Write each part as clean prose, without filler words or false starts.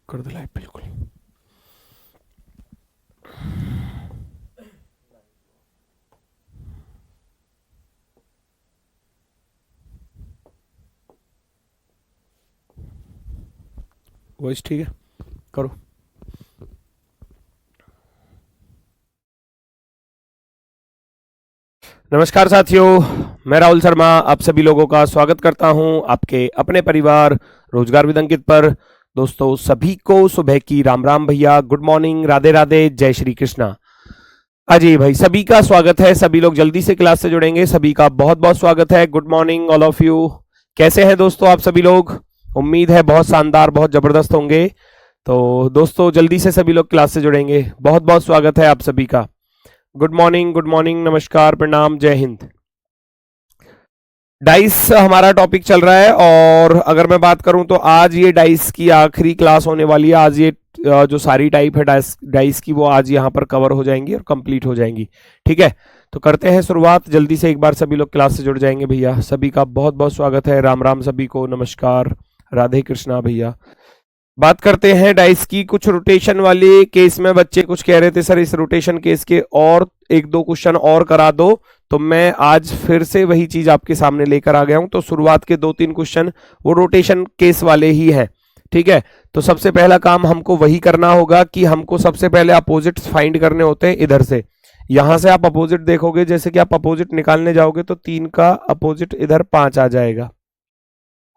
कर दो लाइव बिल्कुल। वॉइस ठीक है, करो। नमस्कार साथियों, मैं राहुल शर्मा आप सभी लोगों का स्वागत करता हूं आपके अपने परिवार रोजगार विद अंकित पर। दोस्तों सभी को सुबह की राम राम भैया, गुड मॉर्निंग, राधे राधे, जय श्री कृष्णा। अजय भाई सभी का स्वागत है, सभी लोग जल्दी से क्लास से जुड़ेंगे, सभी का बहुत बहुत स्वागत है। Good morning all of you. कैसे हैं दोस्तों आप सभी लोग? उम्मीद है बहुत शानदार, बहुत जबरदस्त होंगे। तो दोस्तों जल्दी से सभी लोग क्लास से जुड़ेंगे, बहुत बहुत स्वागत है आप सभी का। गुड मॉर्निंग, नमस्कार, प्रणाम, जय हिंद। डाइस हमारा टॉपिक चल रहा है और अगर मैं बात करूं तो आज ये डाइस की आखिरी क्लास होने वाली है। आज ये जो सारी टाइप है डाइस की वो आज यहाँ पर कवर हो जाएंगी और कंप्लीट हो जाएंगी। ठीक है, तो करते हैं शुरुआत जल्दी से। एक बार सभी लोग क्लास से जुड़ जाएंगे भैया, सभी का बहुत बहुत स्वागत है। राम राम सभी को, नमस्कार, राधे कृष्णा भैया। बात करते हैं डाइस की। कुछ रोटेशन वाले केस में बच्चे कुछ कह रहे थे सर इस रोटेशन केस के और एक दो क्वेश्चन और करा दो, तो मैं आज फिर से वही चीज आपके सामने लेकर आ गया हूं। तो शुरुआत के 2-3 क्वेश्चन वो रोटेशन केस वाले ही हैं। ठीक है, तो सबसे पहला काम हमको वही करना होगा कि हमको सबसे पहले अपोजिट्स फाइंड करने होते हैं। इधर से यहां से आप अपोजिट देखोगे, जैसे कि आप अपोजिट निकालने जाओगे तो 3 का अपोजिट इधर 5 आ जाएगा,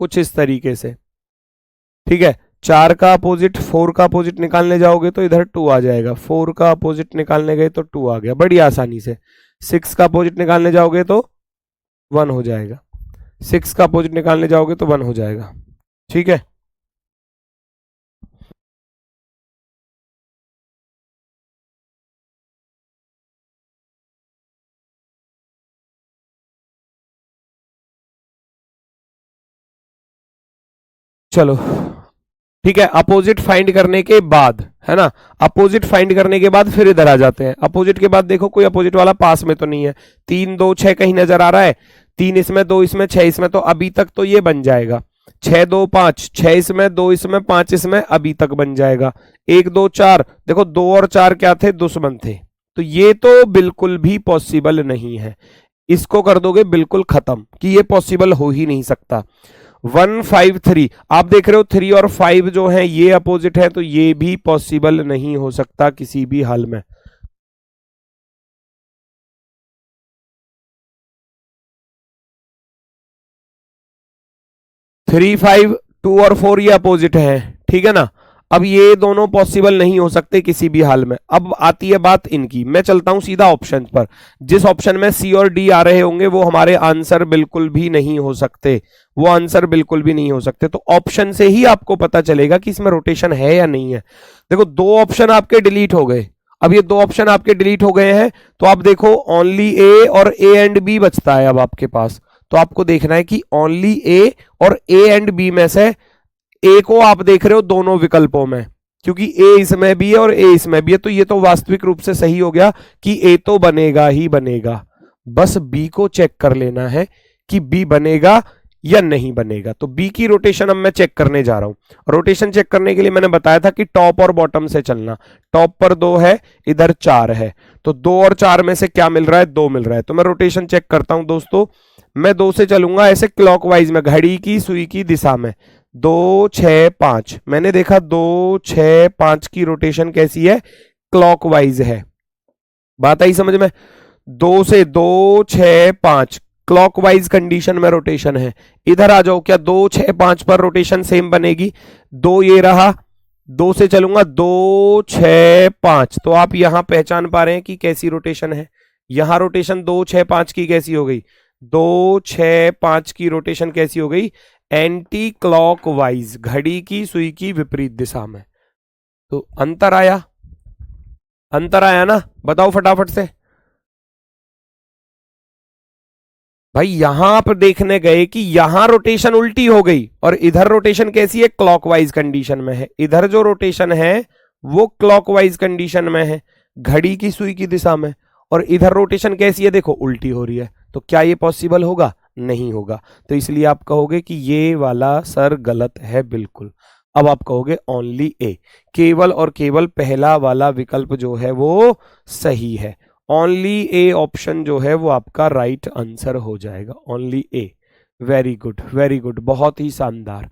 कुछ इस तरीके से। ठीक है, 4 का अपोजिट, 4 का अपोजिट निकालने जाओगे तो इधर 2 आ जाएगा। 4 का अपोजिट निकालने गए तो 2 आ गया, बड़ी आसानी से। 6 का अपोजिट निकालने जाओगे तो 1 हो जाएगा। 6 का अपोजिट निकालने जाओगे तो 1 हो जाएगा। ठीक है, चलो ठीक है। अपोजिट फाइंड करने के बाद, है ना, अपोजिट फाइंड करने के बाद फिर इधर आ जाते हैं। अपोजिट के बाद देखो कोई अपोजिट वाला पास में तो नहीं है। 3 2 6 कहीं नजर आ रहा है? 3 इसमें, 2 इसमें, 6 इसमें, तो अभी तक तो ये बन जाएगा। 6 2 5, 6 इसमें, 2 इसमें, 5 इसमें, अभी तक बन जाएगा। 1 2 4, देखो 2 और 4 क्या थे? दुश्मन थे, तो ये तो बिल्कुल भी पॉसिबल नहीं है। इसको कर दोगे बिल्कुल खत्म कि ये पॉसिबल हो ही नहीं सकता। 1 5 3, आप देख रहे हो 3 और 5 जो है ये अपोजिट है, तो ये भी पॉसिबल नहीं हो सकता किसी भी हाल में। थ्री फाइव, 2 और 4 ये अपोजिट है, ठीक है ना। अब ये दोनों पॉसिबल नहीं हो सकते किसी भी हाल में। अब आती है बात इनकी, मैं चलता हूं सीधा ऑप्शन पर। जिस ऑप्शन में सी और डी आ रहे होंगे वो हमारे आंसर बिल्कुल भी नहीं हो सकते, वो आंसर बिल्कुल भी नहीं हो सकते। तो ऑप्शन से ही आपको पता चलेगा कि इसमें रोटेशन है या नहीं है। देखो 2 ऑप्शन आपके डिलीट हो गए। अब ये 2 ऑप्शन आपके डिलीट हो गए हैं, तो आप देखो ओनली ए और ए एंड बी बचता है अब आपके पास। तो आपको देखना है कि ओनली ए और ए एंड बी में से ए को आप देख रहे हो दोनों विकल्पों में, क्योंकि ए इसमें भी है और ए इसमें भी है, तो ये तो वास्तविक रूप से सही हो गया कि ए तो बनेगा ही बनेगा। बस बी को चेक कर लेना है कि बी बनेगा या नहीं बनेगा। तो बी की रोटेशन अब मैं चेक करने जा रहा हूं। रोटेशन चेक करने के लिए मैंने बताया था कि टॉप और बॉटम से चलना। टॉप पर 2 है, इधर 4 है, तो 2 और 4 में से क्या मिल रहा है? 2 मिल रहा है। तो मैं रोटेशन चेक करता हूं दोस्तों। मैं 2 से चलूंगा ऐसे क्लॉकवाइज में, घड़ी की सुई की दिशा में। 2 6 5, मैंने देखा 2 6 5 की रोटेशन कैसी है? क्लॉकवाइज है। बात आई समझ में? 2 से 2 6 5 क्लॉकवाइज कंडीशन में रोटेशन है। इधर आ जाओ, क्या 2 6 5 पर रोटेशन सेम बनेगी? 2 ये रहा, 2 से चलूंगा 2 6 5, तो आप यहां पहचान पा रहे हैं कि कैसी रोटेशन है। यहां रोटेशन 2 6 5 की कैसी हो गई? 2 6 5 की रोटेशन कैसी हो गई? एंटी क्लॉकवाइज, घड़ी की सुई की विपरीत दिशा में। तो अंतर आया, अंतर आया ना? बताओ फटाफट से भाई। यहां आप देखने गए कि यहां रोटेशन उल्टी हो गई और इधर रोटेशन कैसी है? क्लॉकवाइज कंडीशन में है। इधर जो रोटेशन है वो क्लॉकवाइज कंडीशन में है, घड़ी की सुई की दिशा में। और इधर रोटेशन कैसी है? देखो उल्टी हो रही है। तो क्या ये पॉसिबल होगा? नहीं होगा। तो इसलिए आप कहोगे कि ये वाला सर गलत है बिल्कुल। अब आप कहोगे ओनली ए, केवल और केवल पहला वाला विकल्प जो है वो सही है। ओनली ए ऑप्शन जो है वो आपका राइट आंसर हो जाएगा, ओनली ए। वेरी गुड वेरी गुड, बहुत ही शानदार।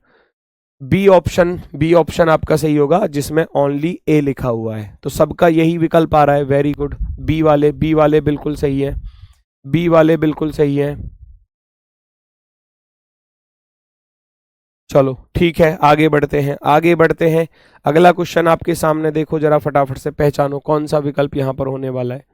बी ऑप्शन आपका सही होगा जिसमें ओनली ए लिखा हुआ है, तो सबका यही विकल्प आ रहा है। वेरी गुड, बी वाले बिल्कुल सही है, बी वाले बिल्कुल सही है। चलो ठीक है, आगे बढ़ते हैं, आगे बढ़ते हैं। अगला क्वेश्चन आपके सामने देखो जरा, फटाफट से पहचानो कौन सा विकल्प यहां पर होने वाला है।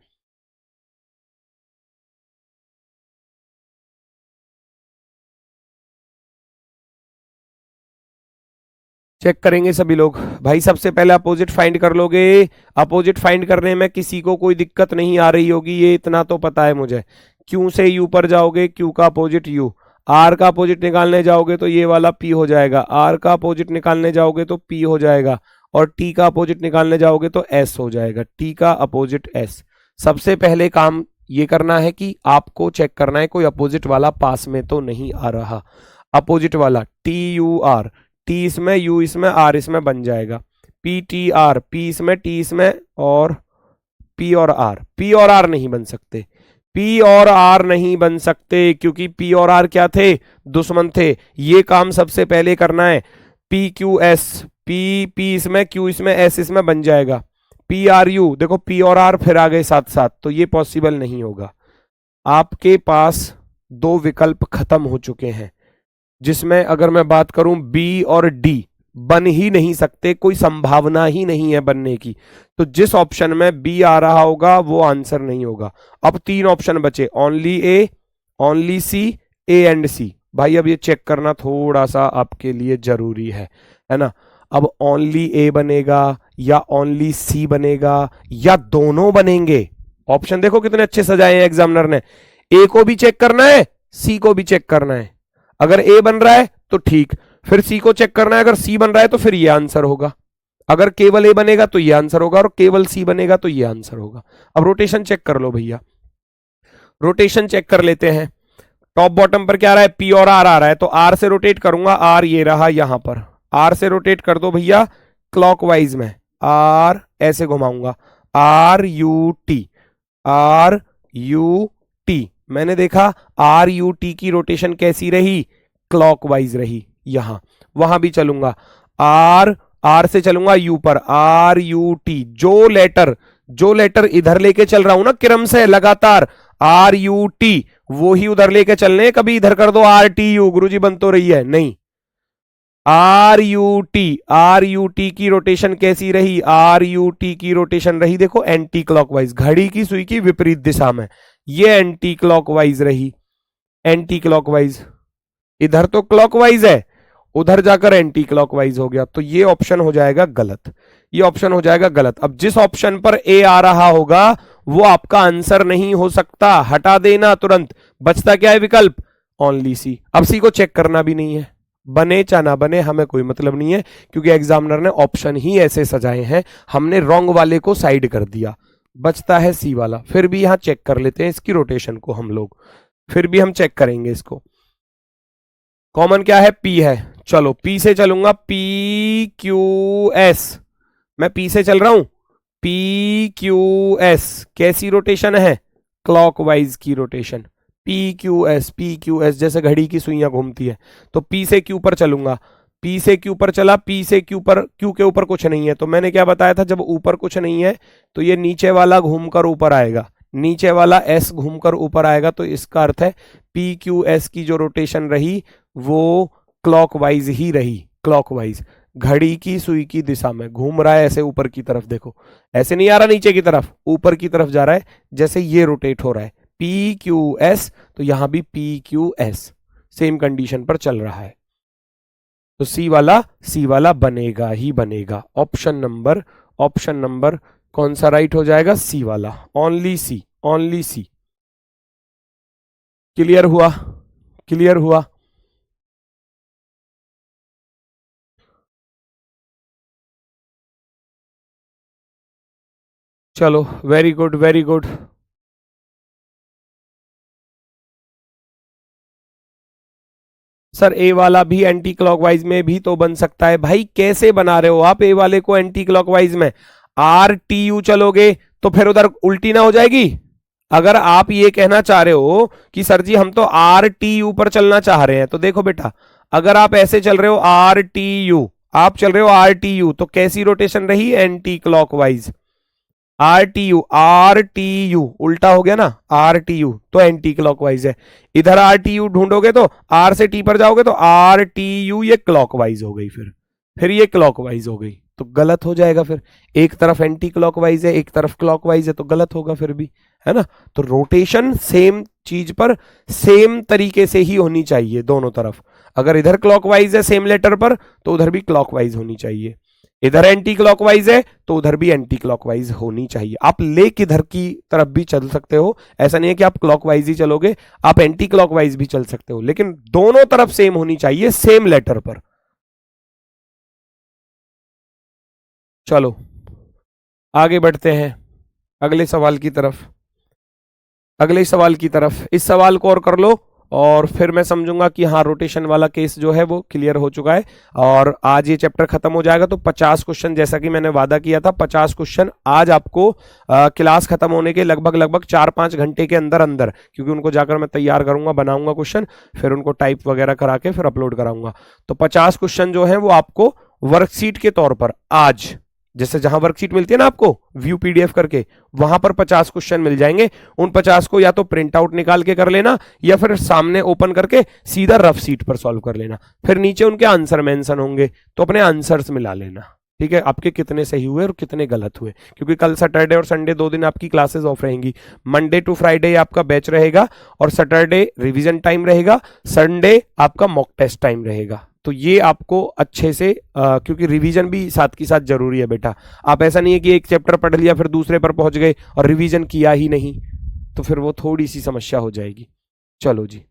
चेक करेंगे सभी लोग भाई। सबसे पहले अपोजिट फाइंड कर लोगे। अपोजिट फाइंड करने में किसी को कोई दिक्कत नहीं आ रही होगी, ये इतना तो पता है मुझे। क्यू से यू पर जाओगे, क्यू का अपोजिट यू। आर का अपोजिट निकालने जाओगे तो ये वाला पी हो जाएगा, आर का अपोजिट निकालने जाओगे तो पी हो जाएगा, और टी का अपोजिट निकालने जाओगे तो एस हो जाएगा, टी का अपोजिट एस। सबसे पहले काम ये करना है कि आपको चेक करना है कोई अपोजिट वाला पास में तो नहीं आ रहा। अपोजिट वाला टी यू आर, टी इसमें, यू इसमें, आर इसमें बन जाएगा। पी टी आर, पी इसमें, टी इसमें, और पी और आर। पी और आर नहीं बन सकते, पी और आर नहीं बन सकते, क्योंकि पी और आर क्या थे, दुश्मन थे। ये काम सबसे पहले करना है। पी क्यू एस, पी इसमें, क्यू इसमें, एस इसमें बन जाएगा। पी आर यू, देखो पी और आर फिर आ गए साथ साथ, तो ये पॉसिबल नहीं होगा। आपके पास दो विकल्प खत्म हो चुके हैं, जिसमें अगर मैं बात करूं बी और डी बन ही नहीं सकते, कोई संभावना ही नहीं है बनने की। तो जिस ऑप्शन में बी आ रहा होगा वो आंसर नहीं होगा। अब तीन ऑप्शन बचे, only A, only C, A and C. भाई अब ये चेक करना थोड़ा सा आपके लिए जरूरी है ना। अब ओनली ए बनेगा या ओनली सी बनेगा या दोनों बनेंगे। ऑप्शन देखो कितने अच्छे सजाए हैं एग्जामिनर ने। ए को भी चेक करना है, सी को भी चेक करना है। अगर ए बन रहा है तो ठीक, फिर सी को चेक करना है, अगर सी बन रहा है तो फिर ये आंसर होगा। अगर केवल ए बनेगा तो ये आंसर होगा, और केवल सी बनेगा तो ये आंसर होगा। अब रोटेशन चेक कर लो भैया, रोटेशन चेक कर लेते हैं। टॉप बॉटम पर क्या आ रहा है, पी और आर आ रहा है, तो आर से रोटेट करूंगा, आर ये रहा यहां पर। आर से रोटेट कर दो भैया क्लॉकवाइज में, आर ऐसे घुमाऊंगा, R U T, R U T. मैंने देखा आर यू टी की रोटेशन कैसी रही, क्लॉकवाइज रही। यहां वहां भी चलूंगा, आर आर से चलूंगा यू पर, आर यू टी। जो लेटर इधर लेके चल रहा हूं ना क्रम से लगातार, आर यू टी, वो ही उधर लेके चलने। कभी इधर कर दो आर टी यू, गुरुजी बन तो रही है नहीं। आर यू टी की रोटेशन कैसी रही, आर यू टी की रोटेशन रही देखो एंटी क्लॉकवाइज, घड़ी की सुई की विपरीत दिशा में। ये एंटी क्लॉकवाइज रही, एंटी क्लॉकवाइज। इधर तो क्लॉकवाइज है, उधर जाकर एंटी क्लॉकवाइज हो गया, तो ये ऑप्शन हो जाएगा गलत, ये ऑप्शन हो जाएगा गलत। अब जिस ऑप्शन पर ए आ रहा होगा वो आपका आंसर नहीं हो सकता, हटा देना तुरंत। बचता क्या है विकल्प, ओनली सी। अब सी को चेक करना भी नहीं है, बने चाहे ना बने हमें कोई मतलब नहीं है, क्योंकि एग्जामिनर ने ऑप्शन ही ऐसे सजाए हैं, हमने रॉन्ग वाले को साइड कर दिया। बचता है सी वाला। फिर भी यहां चेक कर लेते हैं इसकी रोटेशन को हम लोग, फिर भी हम चेक करेंगे इसको। कॉमन क्या है, पी है। चलो पी से चलूंगा, पी क्यू एस। मैं पी से चल रहा हूं, पी क्यू एस कैसी रोटेशन है, क्लॉकवाइज की रोटेशन। पी क्यू एस जैसे घड़ी की सुइयां घूमती है। तो पी से क्यू पर चलूंगा, पी से क्यू पर चला, पी से क्यू पर, क्यू के ऊपर कुछ नहीं है, तो मैंने क्या बताया था, जब ऊपर कुछ नहीं है तो ये नीचे वाला घूमकर ऊपर आएगा, नीचे वाला एस घूमकर ऊपर आएगा। तो इसका अर्थ है पी क्यू एस की जो रोटेशन रही वो क्लॉकवाइज ही रही, क्लॉकवाइज। घड़ी की सुई की दिशा में घूम रहा है, ऐसे ऊपर की तरफ देखो, ऐसे नहीं आ रहा नीचे की तरफ, ऊपर की तरफ जा रहा है, जैसे ये रोटेट हो रहा है पी क्यू एस, तो यहां भी P Q S same condition पर चल रहा है। तो सी वाला बनेगा ही बनेगा। ऑप्शन नंबर कौन सा राइट हो जाएगा, सी वाला, only C, only C. Clear हुआ, क्लियर हुआ। चलो very good very good. Sir A वाला भी एंटी क्लॉकवाइज में भी तो बन सकता है। भाई कैसे बना रहे हो आप ए वाले को एंटी क्लॉकवाइज में? आर टी यू चलोगे तो फिर उधर उल्टी ना हो जाएगी? अगर आप ये कहना चाह रहे हो कि सर जी हम तो आर टी यू पर चलना चाह रहे हैं, तो देखो बेटा, अगर आप ऐसे चल रहे हो आर टी यू, आप चल रहे हो आर टी यू, तो कैसी रोटेशन रही? Anti clockwise. R T U उल्टा हो गया ना, आर टी यू तो एंटी क्लॉकवाइज है। इधर आर टी यू ढूंढोगे तो आर से टी पर जाओगे तो आर टी यू ये क्लॉकवाइज हो गई, फिर ये क्लॉकवाइज हो गई, तो गलत हो जाएगा। फिर एक तरफ एंटी क्लॉकवाइज है, एक तरफ क्लॉकवाइज है, तो गलत होगा फिर भी, है ना। तो रोटेशन सेम चीज पर सेम तरीके से ही होनी चाहिए दोनों तरफ। अगर इधर क्लॉकवाइज है सेम लेटर पर, तो उधर भी क्लॉकवाइज होनी चाहिए। इधर एंटी क्लॉकवाइज है तो उधर भी एंटी क्लॉकवाइज होनी चाहिए। आप ले किधर की तरफ भी चल सकते हो, ऐसा नहीं है कि आप क्लॉकवाइज ही चलोगे, आप एंटी क्लॉकवाइज भी चल सकते हो, लेकिन दोनों तरफ सेम होनी चाहिए, सेम लेटर पर। चलो आगे बढ़ते हैं अगले सवाल की तरफ। इस सवाल को और कर लो, और फिर मैं समझूंगा कि हाँ रोटेशन वाला केस जो है वो क्लियर हो चुका है, और आज ये चैप्टर खत्म हो जाएगा। तो 50 क्वेश्चन, जैसा कि मैंने वादा किया था, 50 क्वेश्चन आज आपको क्लास खत्म होने के लगभग 4-5 घंटे के अंदर अंदर, क्योंकि उनको जाकर मैं तैयार करूंगा, बनाऊंगा क्वेश्चन, फिर उनको टाइप वगैरह करा के फिर अपलोड कराऊंगा। तो 50 क्वेश्चन जो है वो आपको वर्कशीट के तौर पर आज, जैसे जहां वर्कशीट मिलती है ना आपको व्यू पीडीएफ करके, वहां पर 50 क्वेश्चन मिल जाएंगे। उन 50 को या तो प्रिंट आउट निकाल के कर लेना, या फिर सामने ओपन करके सीधा रफ सीट पर सॉल्व कर लेना। फिर नीचे उनके आंसर मेंशन होंगे, तो अपने आंसर्स मिला लेना, ठीक है, आपके कितने सही हुए और कितने गलत हुए। क्योंकि कल सैटरडे और संडे 2 दिन आपकी क्लासेस ऑफ रहेंगी। मंडे टू फ्राइडे आपका बैच रहेगा, और सैटरडे रिवीजन टाइम रहेगा, संडे आपका मॉक टेस्ट टाइम रहेगा। तो ये आपको अच्छे से क्योंकि रिवीजन भी साथ की साथ जरूरी है बेटा। आप ऐसा नहीं है कि एक चैप्टर पढ़ लिया फिर दूसरे पर पहुंच गए और रिवीजन किया ही नहीं, तो फिर वो थोड़ी सी समस्या हो जाएगी। चलो जी,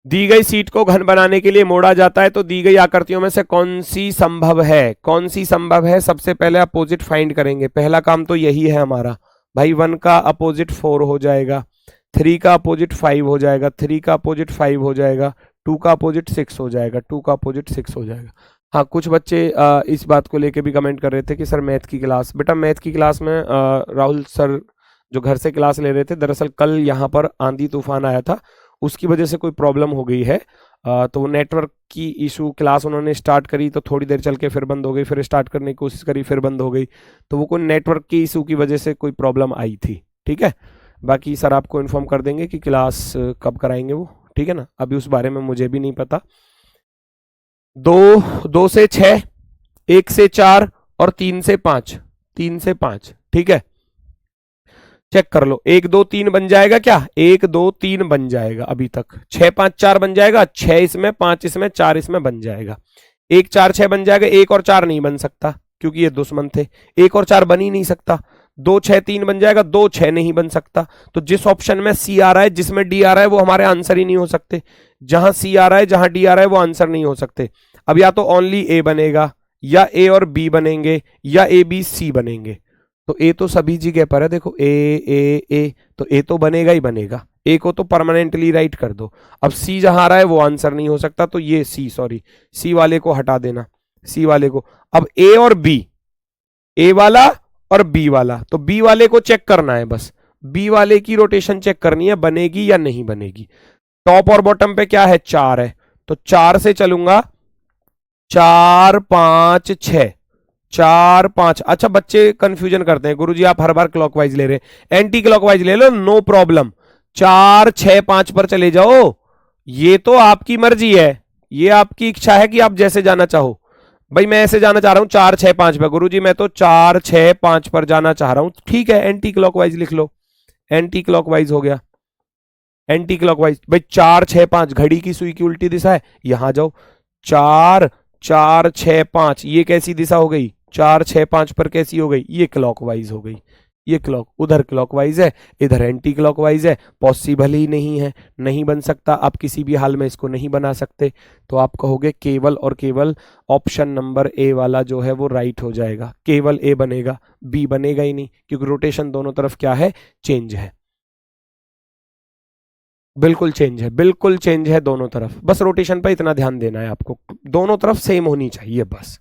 दी गई सीट को घन बनाने के लिए मोड़ा जाता है, तो दी गई आकृतियों में से कौन सी संभव है? सबसे पहले अपोजिट फाइंड करेंगे। पहला काम तो यही है हमारा भाई। 1 का अपोजिट 4 हो जाएगा, 3 का अपोजिट 5 हो जाएगा, 3 का अपोजिट 5 हो जाएगा, 2 का अपोजिट 6 हो जाएगा, 2 का अपोजिट 6 हो जाएगा। हाँ, कुछ बच्चे इस बात को लेके भी कमेंट कर रहे थे कि सर मैथ की क्लास, बेटा मैथ की क्लास में राहुल सर जो घर से क्लास ले रहे थे, दरअसल कल यहाँ पर आंधी तूफान आया था, उसकी वजह से कोई प्रॉब्लम हो गई है। तो वो नेटवर्क की इशू, क्लास उन्होंने स्टार्ट करी तो थोड़ी देर चल के फिर बंद हो गई, फिर स्टार्ट करने की कोशिश करी फिर बंद हो गई, तो वो कोई नेटवर्क की इशू की वजह से कोई प्रॉब्लम आई थी, ठीक है। बाकी सर आपको इन्फॉर्म कर देंगे कि क्लास कब कराएंगे वो, ठीक है ना। अभी उस बारे में मुझे भी नहीं पता। 2 से 6, 1 से 4 और 3 से 5, 3 से 5, ठीक है। चेक कर लो, 1 2 3 बन जाएगा क्या? 1 2 3 बन जाएगा अभी तक। 6 5 4 बन जाएगा, 6 इसमें, 5 इसमें, 4 इसमें बन जाएगा। 1 4 6 बन जाएगा। 1 और 4 नहीं बन सकता क्योंकि ये दुश्मन थे। 1 और 4 बन ही नहीं सकता। 2 6 3 बन जाएगा, 2 6 नहीं बन सकता। तो जिस ऑप्शन में सी आ रहा है, जिसमें डी आ रहा है, वो हमारे आंसर ही नहीं हो सकते। जहां सी आ रहा है, जहां डी आ रहा है, वो आंसर नहीं हो सकते। अब या तो ओनली ए बनेगा, या ए और बी बनेंगे, या ए बी सी बनेंगे। तो ए तो सभी जगह पर है, देखो ए ए ए, तो ए तो बनेगा ही बनेगा। ए को तो परमानेंटली राइट कर दो। अब सी जहां आ रहा है वो आंसर नहीं हो सकता, तो ये सी वाले को हटा देना, सी वाले को। अब ए और बी, ए वाला और बी वाला, तो बी वाले को चेक करना है, बस बी वाले की रोटेशन चेक करनी है, बनेगी या नहीं बनेगी। टॉप और बॉटम पे क्या है? 4 है, तो 4 से चलूंगा, 4 5 6, 4 5। अच्छा, बच्चे कंफ्यूजन करते हैं, गुरुजी आप हर बार क्लॉकवाइज ले रहे हैं, एंटी क्लॉकवाइज ले लो, नो प्रॉब्लम। 4 6 5 पर चले जाओ, ये तो आपकी मर्जी है, ये आपकी इच्छा है कि आप जैसे जाना चाहो। भाई मैं ऐसे जाना चाह रहा हूं 4 6 5 पर, गुरुजी मैं तो 4 6 5 पर जाना चाह रहा हूं, ठीक है, एंटी क्लॉकवाइज लिख लो। एंटी क्लॉकवाइज हो गया, एंटी क्लॉकवाइज। भाई 4 6 5 घड़ी की सुई की उल्टी दिशा है, यहां जाओ। 4 4 6 5, ये कैसी दिशा हो गई? 4 6 5 पर कैसी हो गई? ये क्लॉकवाइज हो गई। ये उधर क्लॉकवाइज है, इधर एंटी क्लॉकवाइज है, पॉसिबल ही नहीं है, नहीं बन सकता। आप किसी भी हाल में इसको नहीं बना सकते, तो आप कहोगे केवल और केवल ऑप्शन नंबर ए वाला जो है वो राइट हो जाएगा। केवल ए बनेगा, बी बनेगा ही नहीं, क्योंकि रोटेशन दोनों तरफ क्या है? चेंज है। बिल्कुल चेंज है, बिल्कुल चेंज है दोनों तरफ, बस रोटेशन पर इतना ध्यान देना है आपको, दोनों तरफ सेम होनी चाहिए बस।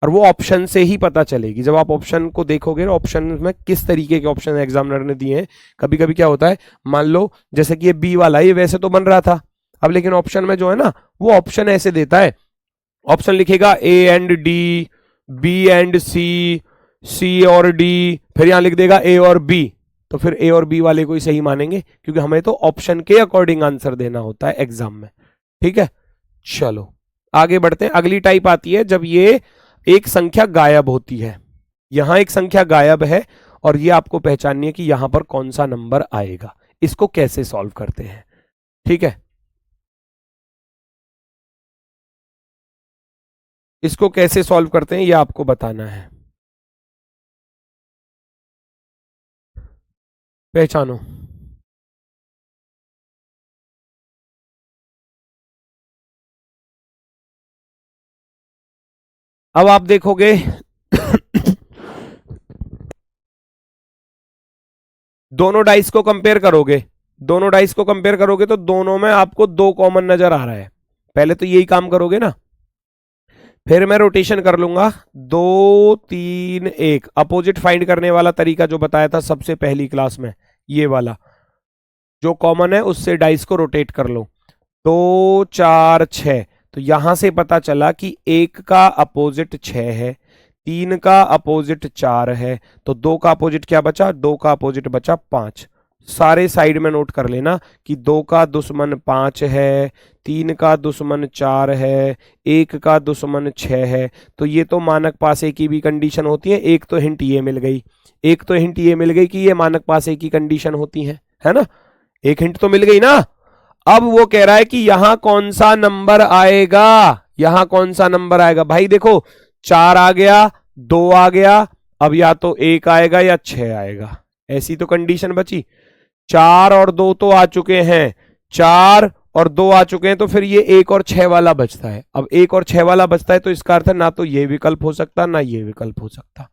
और वो ऑप्शन से ही पता चलेगी, जब आप ऑप्शन को देखोगे, ऑप्शन में किस तरीके के ऑप्शन एग्जामिनर ने दिए हैं। कभी कभी क्या होता है, मान लो जैसे कि ये बी वाला, ये वैसे तो बन रहा था, अब लेकिन ऑप्शन में जो है ना, वो ऑप्शन ऐसे देता है, ऑप्शन लिखेगा A and D, B and C, C और डी, फिर यहां लिख देगा ए और बी, तो फिर ए और बी वाले को ही सही मानेंगे, क्योंकि हमें तो ऑप्शन के अकॉर्डिंग आंसर देना होता है एग्जाम में। ठीक है, चलो आगे बढ़ते हैं। अगली टाइप आती है जब ये एक संख्या गायब होती है, यहां एक संख्या गायब है और ये आपको पहचाननी है कि यहां पर कौन सा नंबर आएगा, इसको कैसे सॉल्व करते हैं। ठीक है, इसको कैसे सॉल्व करते हैं ये आपको बताना है। पहचानो। अब आप देखोगे दोनों डाइस को कंपेयर करोगे, दोनों डाइस को कंपेयर करोगे तो दोनों में आपको दो कॉमन नजर आ रहा है, पहले तो यही काम करोगे ना, फिर मैं रोटेशन कर लूंगा, 2 3 1, अपोजिट फाइंड करने वाला तरीका जो बताया था सबसे पहली क्लास में, ये वाला जो कॉमन है उससे डाइस को रोटेट कर लो, 2 4 6, तो यहां से पता चला कि 1 का अपोजिट 6 है, 3 का अपोजिट 4 है, तो 2 का अपोजिट क्या बचा, 2 का अपोजिट बचा 5। सारे साइड में नोट कर लेना कि 2 का दुश्मन 5 है, 3 का दुश्मन 4 है, 1 का दुश्मन 6 है, तो ये तो मानक पासे की भी कंडीशन होती है। एक तो हिंट ये मिल गई, एक तो हिंट ये मिल गई कि ये मानक पासे की कंडीशन होती है ना, एक हिंट तो मिल गई ना। अब वो कह रहा है कि यहां कौन सा नंबर आएगा, यहां कौन सा नंबर आएगा, भाई देखो 4 आ गया, 2 आ गया, अब या तो 1 आएगा या 6 आएगा, ऐसी तो कंडीशन बची। 4 और 2 तो आ चुके हैं, 4 और 2 आ चुके हैं, तो फिर ये 1 और 6 वाला बचता है। अब 1 और 6 वाला बचता है तो इसका अर्थ है ना तो ये विकल्प हो सकता ना ये विकल्प हो सकता,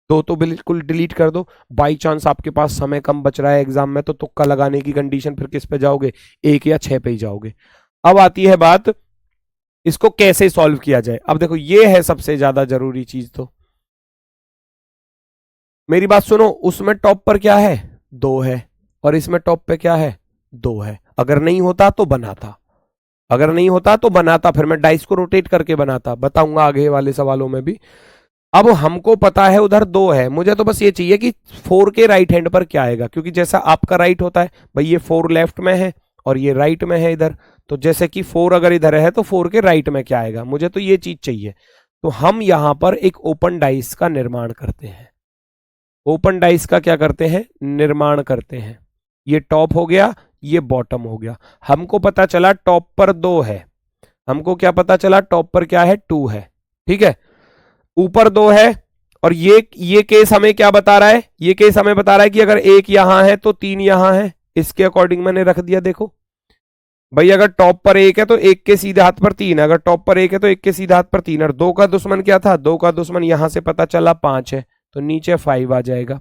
दो तो बिल्कुल डिलीट कर दो। बाई चांस आपके पास समय कम बच रहा है एग्जाम में, तो तुक्का लगाने की कंडीशन फिर किस पे जाओगे, 1 या 6 पे ही जाओगे। अब आती है बात इसको कैसे सॉल्व किया जाए। अब देखो ये है सबसे ज्यादा जरूरी चीज, तो मेरी बात सुनो, उसमें टॉप पर क्या है 2 है और इसमें टॉप पे क्या है 2 है, अगर नहीं होता तो बनाता, अगर नहीं होता तो बनाता, फिर मैं डाइस को रोटेट करके बनाता, बताऊंगा आगे वाले सवालों में भी। अब हमको पता है उधर 2 है, मुझे तो बस ये चाहिए कि 4 के राइट हैंड पर क्या आएगा, क्योंकि जैसा आपका राइट होता है भाई, ये 4 लेफ्ट में है और ये राइट में है इधर, तो जैसे कि 4 अगर इधर है तो 4 के राइट में क्या आएगा, मुझे तो ये चीज चाहिए। तो हम यहां पर एक ओपन डाइस का निर्माण करते हैं, ओपन डाइस का क्या करते हैं, निर्माण करते हैं। ये टॉप हो गया, ये बॉटम हो गया। हमको पता चला टॉप पर 2 है, हमको क्या पता चला टॉप पर क्या है 2 है, ठीक है, ऊपर 2 है, और ये केस हमें क्या बता रहा है, ये केस हमें बता रहा है कि अगर 1 यहां है तो 3 यहां है, इसके अकॉर्डिंग मैंने रख दिया। देखो भाई अगर टॉप पर 1 है तो 1 के सीधे हाथ पर 3 है, अगर टॉप पर 1 है तो 1 के सीधे हाथ पर 3, और 2 का दुश्मन क्या था, 2 का दुश्मन यहां से पता चला 5 है, तो नीचे 5 आ जाएगा।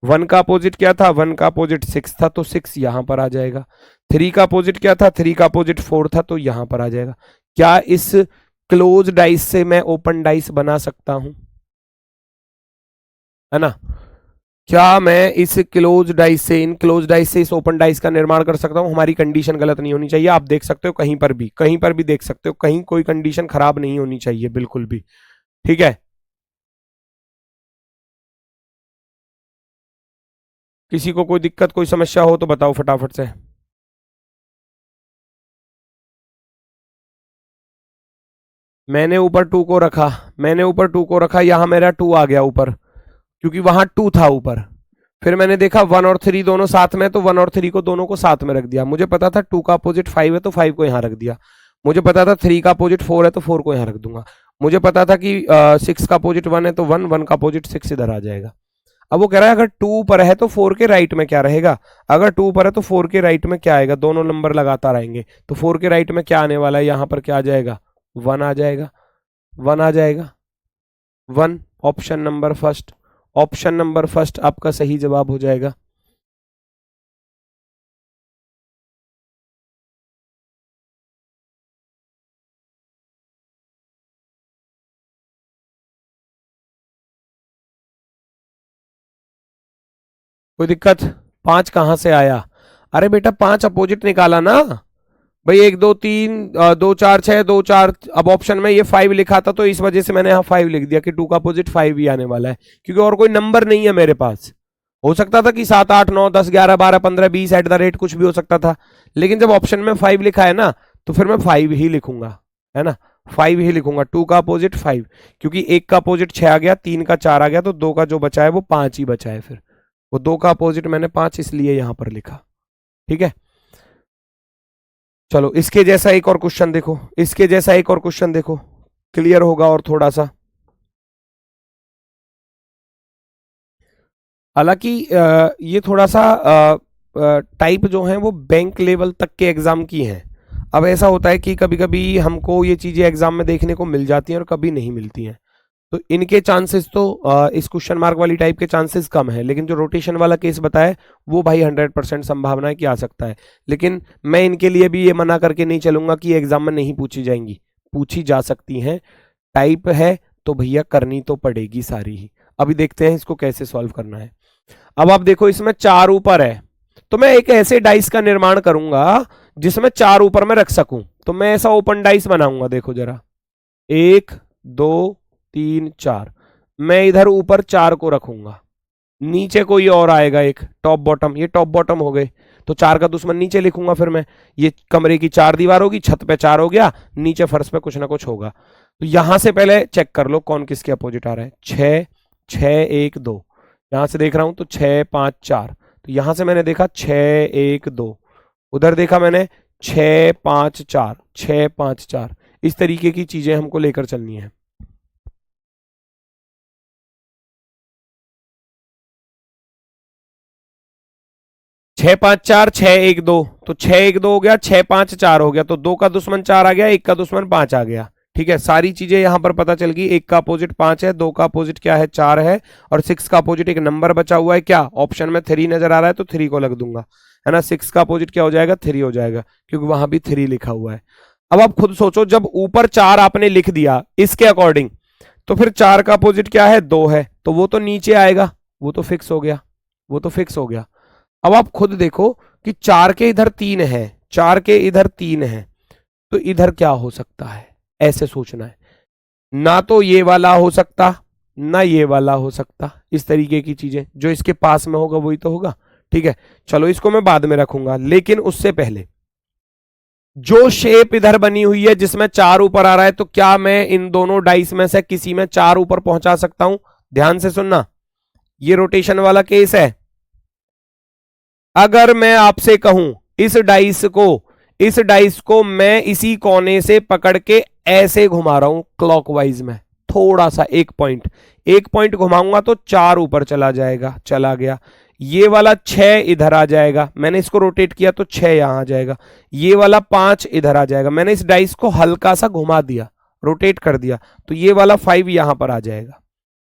1 का अपोजिट क्या था, 1 का अपोजिट 6 था, तो 6 यहां पर आ जाएगा। 3 का अपोजिट क्या था, 3 का अपोजिट 4 था, तो यहां पर आ जाएगा। क्या इस क्लोज डाइस से मैं ओपन डाइस बना सकता हूं, है ना, क्या मैं इस क्लोज डाइस से, इन क्लोज डाइस से इस ओपन डाइस का निर्माण कर सकता हूं। हमारी कंडीशन गलत नहीं होनी चाहिए, आप देख सकते हो कहीं पर भी, कहीं पर भी देख सकते हो, कहीं कोई कंडीशन खराब नहीं होनी चाहिए बिल्कुल भी, ठीक है। किसी को कोई दिक्कत कोई समस्या हो तो बताओ फटाफट से। मैंने ऊपर 2 को रखा, मैंने ऊपर 2 को रखा, यहां मेरा 2 आ गया ऊपर, क्योंकि वहां 2 था ऊपर। फिर मैंने देखा 1 और 3 दोनों साथ में, तो 1 और 3 को दोनों को साथ में रख दिया। मुझे पता था 2 का अपोजिट 5 है तो 5 को यहां रख दिया। मुझे पता था 3 का अपोजिट 4 है तो 4 को यहां रख दूंगा। मुझे पता था कि 6 का अपोजिट 1 है तो 1, 1 का अपोजिट 6 इधर आ जाएगा। अब वो कह रहा है अगर 2 पर है तो 4 के राइट में क्या रहेगा, अगर 2 पर है तो 4 के राइट में क्या आएगा, दोनों नंबर लगातार आएंगे, तो 4 के राइट में क्या आने वाला है, यहां पर क्या आ जाएगा 1 आ जाएगा, 1 आ जाएगा, 1, option number first, option number first आपका सही जवाब हो जाएगा। कोई दिक्कत? 5 कहां से आया? अरे बेटा 5 अपोजिट निकाला ना भाई, 1 2 3 2 4 6 2 4। अब ऑप्शन में ये 5 लिखा था तो इस वजह से मैंने यहाँ 5 लिख दिया कि 2 का अपोजिट 5 ही आने वाला है, क्योंकि और कोई नंबर नहीं है मेरे पास। हो सकता था कि 7 8 9 10 11 12 15 20 एट द रेट कुछ भी हो सकता था, लेकिन जब ऑप्शन में 5 लिखा है ना तो फिर मैं 5 ही लिखूंगा, है ना, 5 ही लिखूंगा। 2 का अपोजिट 5, क्योंकि 1 का अपोजिट 6 आ गया, 3 का 4 आ गया, तो 2 का जो बचा है वो 5 ही बचा है। फिर वो 2 का अपोजिट मैंने 5 इसलिए यहां पर लिखा। ठीक है, चलो इसके जैसा एक और क्वेश्चन देखो, इसके जैसा एक और क्वेश्चन देखो, क्लियर होगा और थोड़ा सा। हालांकि ये थोड़ा सा टाइप जो है वो बैंक लेवल तक के एग्जाम की हैं। अब ऐसा होता है कि कभी कभी हमको ये चीजें एग्जाम में देखने को मिल जाती हैं और कभी नहीं मिलती हैं, तो इनके चांसेस तो इस क्वेश्चन मार्क वाली टाइप के चांसेस कम है, लेकिन जो रोटेशन वाला केस बताया वो भाई 100% संभावना है कि आ सकता है। लेकिन मैं इनके लिए भी ये मना करके नहीं चलूंगा कि एग्जाम में नहीं पूछी जाएंगी, पूछी जा सकती हैं। टाइप है तो भैया करनी तो पड़ेगी सारी ही। अभी देखते हैं इसको कैसे सॉल्व करना है। अब आप देखो इसमें 4 ऊपर है, तो मैं एक ऐसे डाइस का निर्माण करूंगा जिसमें 4 ऊपर मैं रख सकूं। तो मैं ऐसा ओपन डाइस बनाऊंगा, देखो जरा, 1 2 3 4। मैं इधर ऊपर 4 को रखूंगा, नीचे कोई और आएगा एक टॉप बॉटम, ये टॉप बॉटम हो गए, तो 4 का दुश्मन नीचे लिखूंगा। फिर मैं ये कमरे की 4 दीवार होगी, छत पे 4 हो गया, नीचे फर्श पे कुछ ना कुछ होगा। तो यहां से पहले चेक कर लो कौन किसके अपोजिट आ रहा है। 6 6 1 2, यहां से देख रहा हूं तो 6 5 4, तो यहां से मैंने देखा 6 1 2, उधर देखा मैंने 6 5 4 6 5 4। इस तरीके की चीजें हमको लेकर चलनी है। 6 5 4 6 1 2, तो 6 1 2 हो गया, 6 5 4 हो गया, तो 2 का दुश्मन 4 आ गया, 1 का दुश्मन 5 आ गया। ठीक है, सारी चीजें यहां पर पता चल गई। 1 का अपोजिट 5 है, 2 का अपोजिट क्या है 4 है, और 6 का अपोजिट एक नंबर बचा हुआ है, क्या ऑप्शन में 3 नजर आ रहा है तो 3 को लग दूंगा, है ना। 6 का अपोजिट क्या हो जाएगा, 3 हो जाएगा, क्योंकि वहां भी 3 लिखा हुआ है। अब आप खुद सोचो, जब ऊपर 4 आपने लिख दिया इसके अकॉर्डिंग, तो फिर 4 का अपोजिट क्या है 2 है, तो वो तो नीचे आएगा, वो तो फिक्स हो गया, वो तो फिक्स हो गया। अब आप खुद देखो कि 4 के इधर 3 है, 4 के इधर 3 है, तो इधर क्या हो सकता है, ऐसे सोचना है। ना तो ये वाला हो सकता, ना ये वाला हो सकता, इस तरीके की चीजें, जो इसके पास में होगा वही तो होगा। ठीक है, चलो इसको मैं बाद में रखूंगा, लेकिन उससे पहले जो शेप इधर बनी हुई है जिसमें 4 ऊपर आ रहा है, तो क्या मैं इन दोनों डाइस में से किसी में 4 ऊपर पहुंचा सकता हूं? ध्यान से सुनना, ये रोटेशन वाला केस है। अगर मैं आपसे कहूं इस डाइस को मैं इसी कोने से पकड़ के ऐसे घुमा रहा हूं क्लॉकवाइज में, थोड़ा सा एक पॉइंट घुमाऊंगा तो 4 ऊपर चला जाएगा, चला गया। ये वाला 6 इधर आ जाएगा, मैंने इसको रोटेट किया तो 6 यहां आ जाएगा। ये वाला 5 इधर आ जाएगा, मैंने इस डाइस को हल्का सा घुमा दिया, रोटेट कर दिया, तो ये वाला 5 यहां पर आ जाएगा।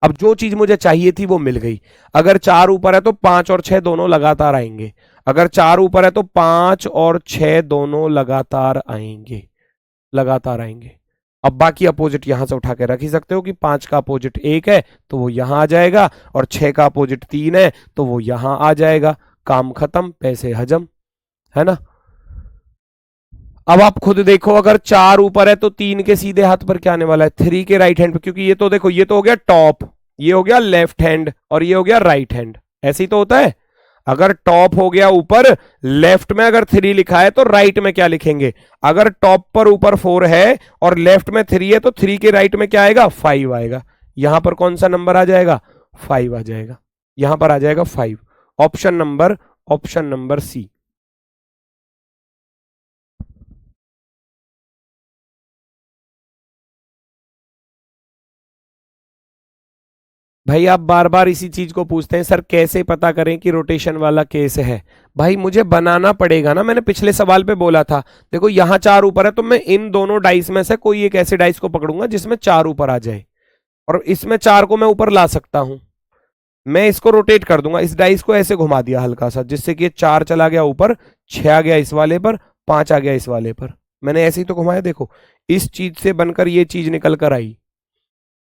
अब जो चीज मुझे चाहिए थी वो मिल गई। अगर 4 ऊपर है तो 5 और 6 दोनों लगातार आएंगे, अगर 4 ऊपर है तो 5 और 6 दोनों लगातार आएंगे, लगातार आएंगे। अब बाकी अपोजिट यहां से उठा के रख ही सकते हो कि 5 का अपोजिट 1 है तो वो यहां आ जाएगा, और 6 का अपोजिट 3 है तो वो यहां आ जाएगा। काम खत्म, पैसे हजम, है ना। अब आप खुद देखो, अगर 4 ऊपर है तो 3 के सीधे हाथ पर क्या आने वाला है, 3 के राइट हैंड पर, क्योंकि ये तो देखो, ये तो हो गया टॉप, ये हो गया लेफ्ट हैंड, और ये हो गया राइट हैंड। ऐसे ही तो होता है। अगर टॉप हो गया ऊपर, लेफ्ट में अगर 3 लिखा है तो राइट में क्या लिखेंगे? अगर टॉप पर ऊपर 4 है और लेफ्ट में 3 है तो 3 के राइट में क्या आएगा, 5 आएगा। यहां पर कौन सा नंबर आ जाएगा, 5 आ जाएगा, यहां पर आ जाएगा 5। Option number C. भाई आप बार बार इसी चीज को पूछते हैं, सर कैसे पता करें कि रोटेशन वाला केस है? भाई मुझे बनाना पड़ेगा ना, मैंने पिछले सवाल पे बोला था। देखो यहां 4 ऊपर है तो मैं इन दोनों डाइस में से कोई एक ऐसे डाइस को पकड़ूंगा जिसमें 4 ऊपर आ जाए, और इसमें 4 को मैं ऊपर ला सकता हूं। मैं इसको रोटेट कर दूंगा, इस डाइस को ऐसे घुमा दिया हल्का सा, जिससे कि 4 चला गया ऊपर, 6 आ गया इस वाले पर, 5 आ गया इस वाले पर। मैंने ऐसे ही तो घुमाया, देखो इस चीज से बनकर ये चीज निकल कर आई,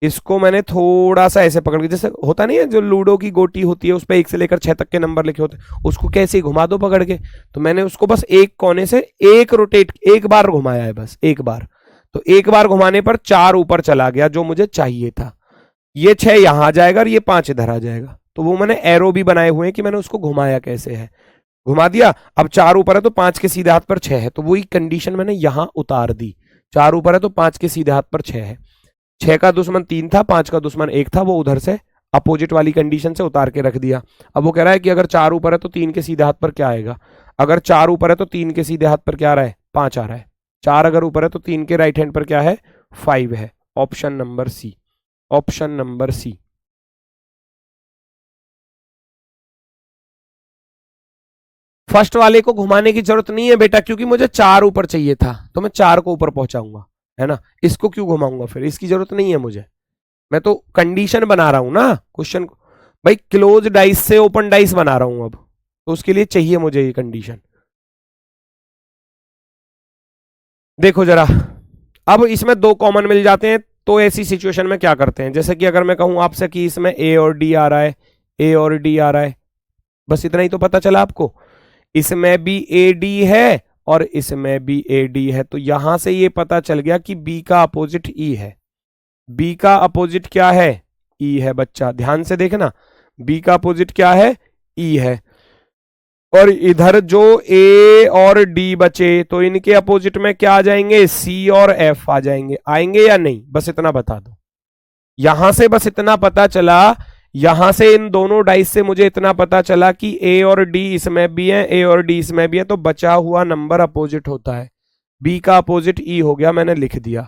इसको मैंने थोड़ा सा ऐसे पकड़ के, जैसे होता नहीं है जो लूडो की गोटी होती है उस पर 1 से लेकर 6 तक के नंबर लिखे होते हैं, उसको कैसे घुमा दो पकड़ के, तो मैंने उसको बस एक कोने से एक बार घुमाया है, बस एक बार। तो एक बार घुमाने पर 4 ऊपर चला गया जो मुझे चाहिए था। ये 6 यहां आ जाएगा और ये 5 इधर आ जाएगा। तो वो मैंने एरो भी बनाए हुए हैं कि मैंने उसको घुमाया कैसे है। घुमा दिया, अब 4 ऊपर है तो 5 के सीधे हाथ पर 6 है, तो वही कंडीशन मैंने यहां उतार दी। 4 ऊपर है तो 5 के सीधे हाथ पर 6 है। 6 का दुश्मन 3 था, 5 का दुश्मन 1 था, वो उधर से अपोजिट वाली कंडीशन से उतार के रख दिया। अब वो कह रहा है कि अगर 4 ऊपर है तो 3 के सीधे हाथ पर क्या आएगा। अगर 4 ऊपर है तो 3 के सीधे हाथ पर क्या आ रहा है, 5 आ रहा है। 4 अगर ऊपर है तो 3 के राइट हैंड पर क्या है, 5 है। Option number C, option number C. First वाले को घुमाने की जरूरत नहीं है बेटा, क्योंकि मुझे 4 ऊपर चाहिए था तो मैं 4 को ऊपर पहुंचाऊंगा, है ना। इसको क्यों घुमाऊंगा फिर, इसकी जरूरत नहीं है मुझे। मैं तो कंडीशन बना रहा हूं ना क्वेश्चन को, भाई क्लोज डाइस से ओपन डाइस बना रहा हूं अब, तो उसके लिए चाहिए मुझे ये कंडीशन। देखो जरा, अब इसमें 2 कॉमन मिल जाते हैं, तो ऐसी सिचुएशन में क्या करते हैं, जैसे कि अगर मैं कहूं आपसे कि इसमें ए और डी आ रहा है, ए और डी आ रहा है, बस इतना ही तो पता चला आपको। इसमें भी ए डी है और इसमें भी ए डी है, तो यहां से ये पता चल गया कि बी का अपोजिट ई है। बी का अपोजिट क्या है, ई है बच्चा, ध्यान से देखना। बी का अपोजिट क्या है, ई है। और इधर जो ए और डी बचे तो इनके अपोजिट में क्या आ जाएंगे, सी और एफ आ जाएंगे। आएंगे या नहीं, बस इतना बता दो। यहां से बस इतना पता चला, यहां से इन दोनों डाइस से मुझे इतना पता चला कि ए और डी इसमें भी है, ए और डी इसमें भी है, तो बचा हुआ नंबर अपोजिट होता है। बी का अपोजिट ई हो गया, मैंने लिख दिया।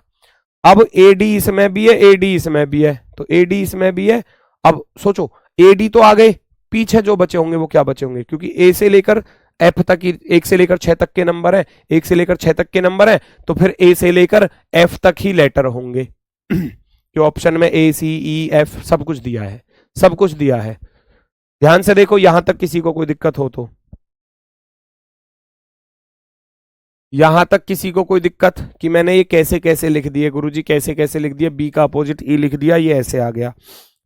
अब ए डी इसमें भी है, ए डी इसमें भी है, तो ए डी इसमें भी है। अब सोचो, ए डी तो आ गए, पीछे जो बचे होंगे वो क्या बचे होंगे, क्योंकि ए से लेकर एफ तक ही 1 से लेकर 6 तक के नंबर है, 1 से लेकर 6 तक के नंबर है, तो फिर ए से लेकर एफ तक ही लेटर होंगे। कि ऑप्शन में ए सी ई एफ सब कुछ दिया है, सब कुछ दिया है। ध्यान से देखो, यहां तक किसी को कोई दिक्कत हो तो, यहां तक किसी को कोई दिक्कत कि मैंने ये कैसे कैसे लिख दिए गुरुजी, कैसे कैसे लिख दिए, बी का अपोजिट ई लिख दिया, ये ऐसे आ गया।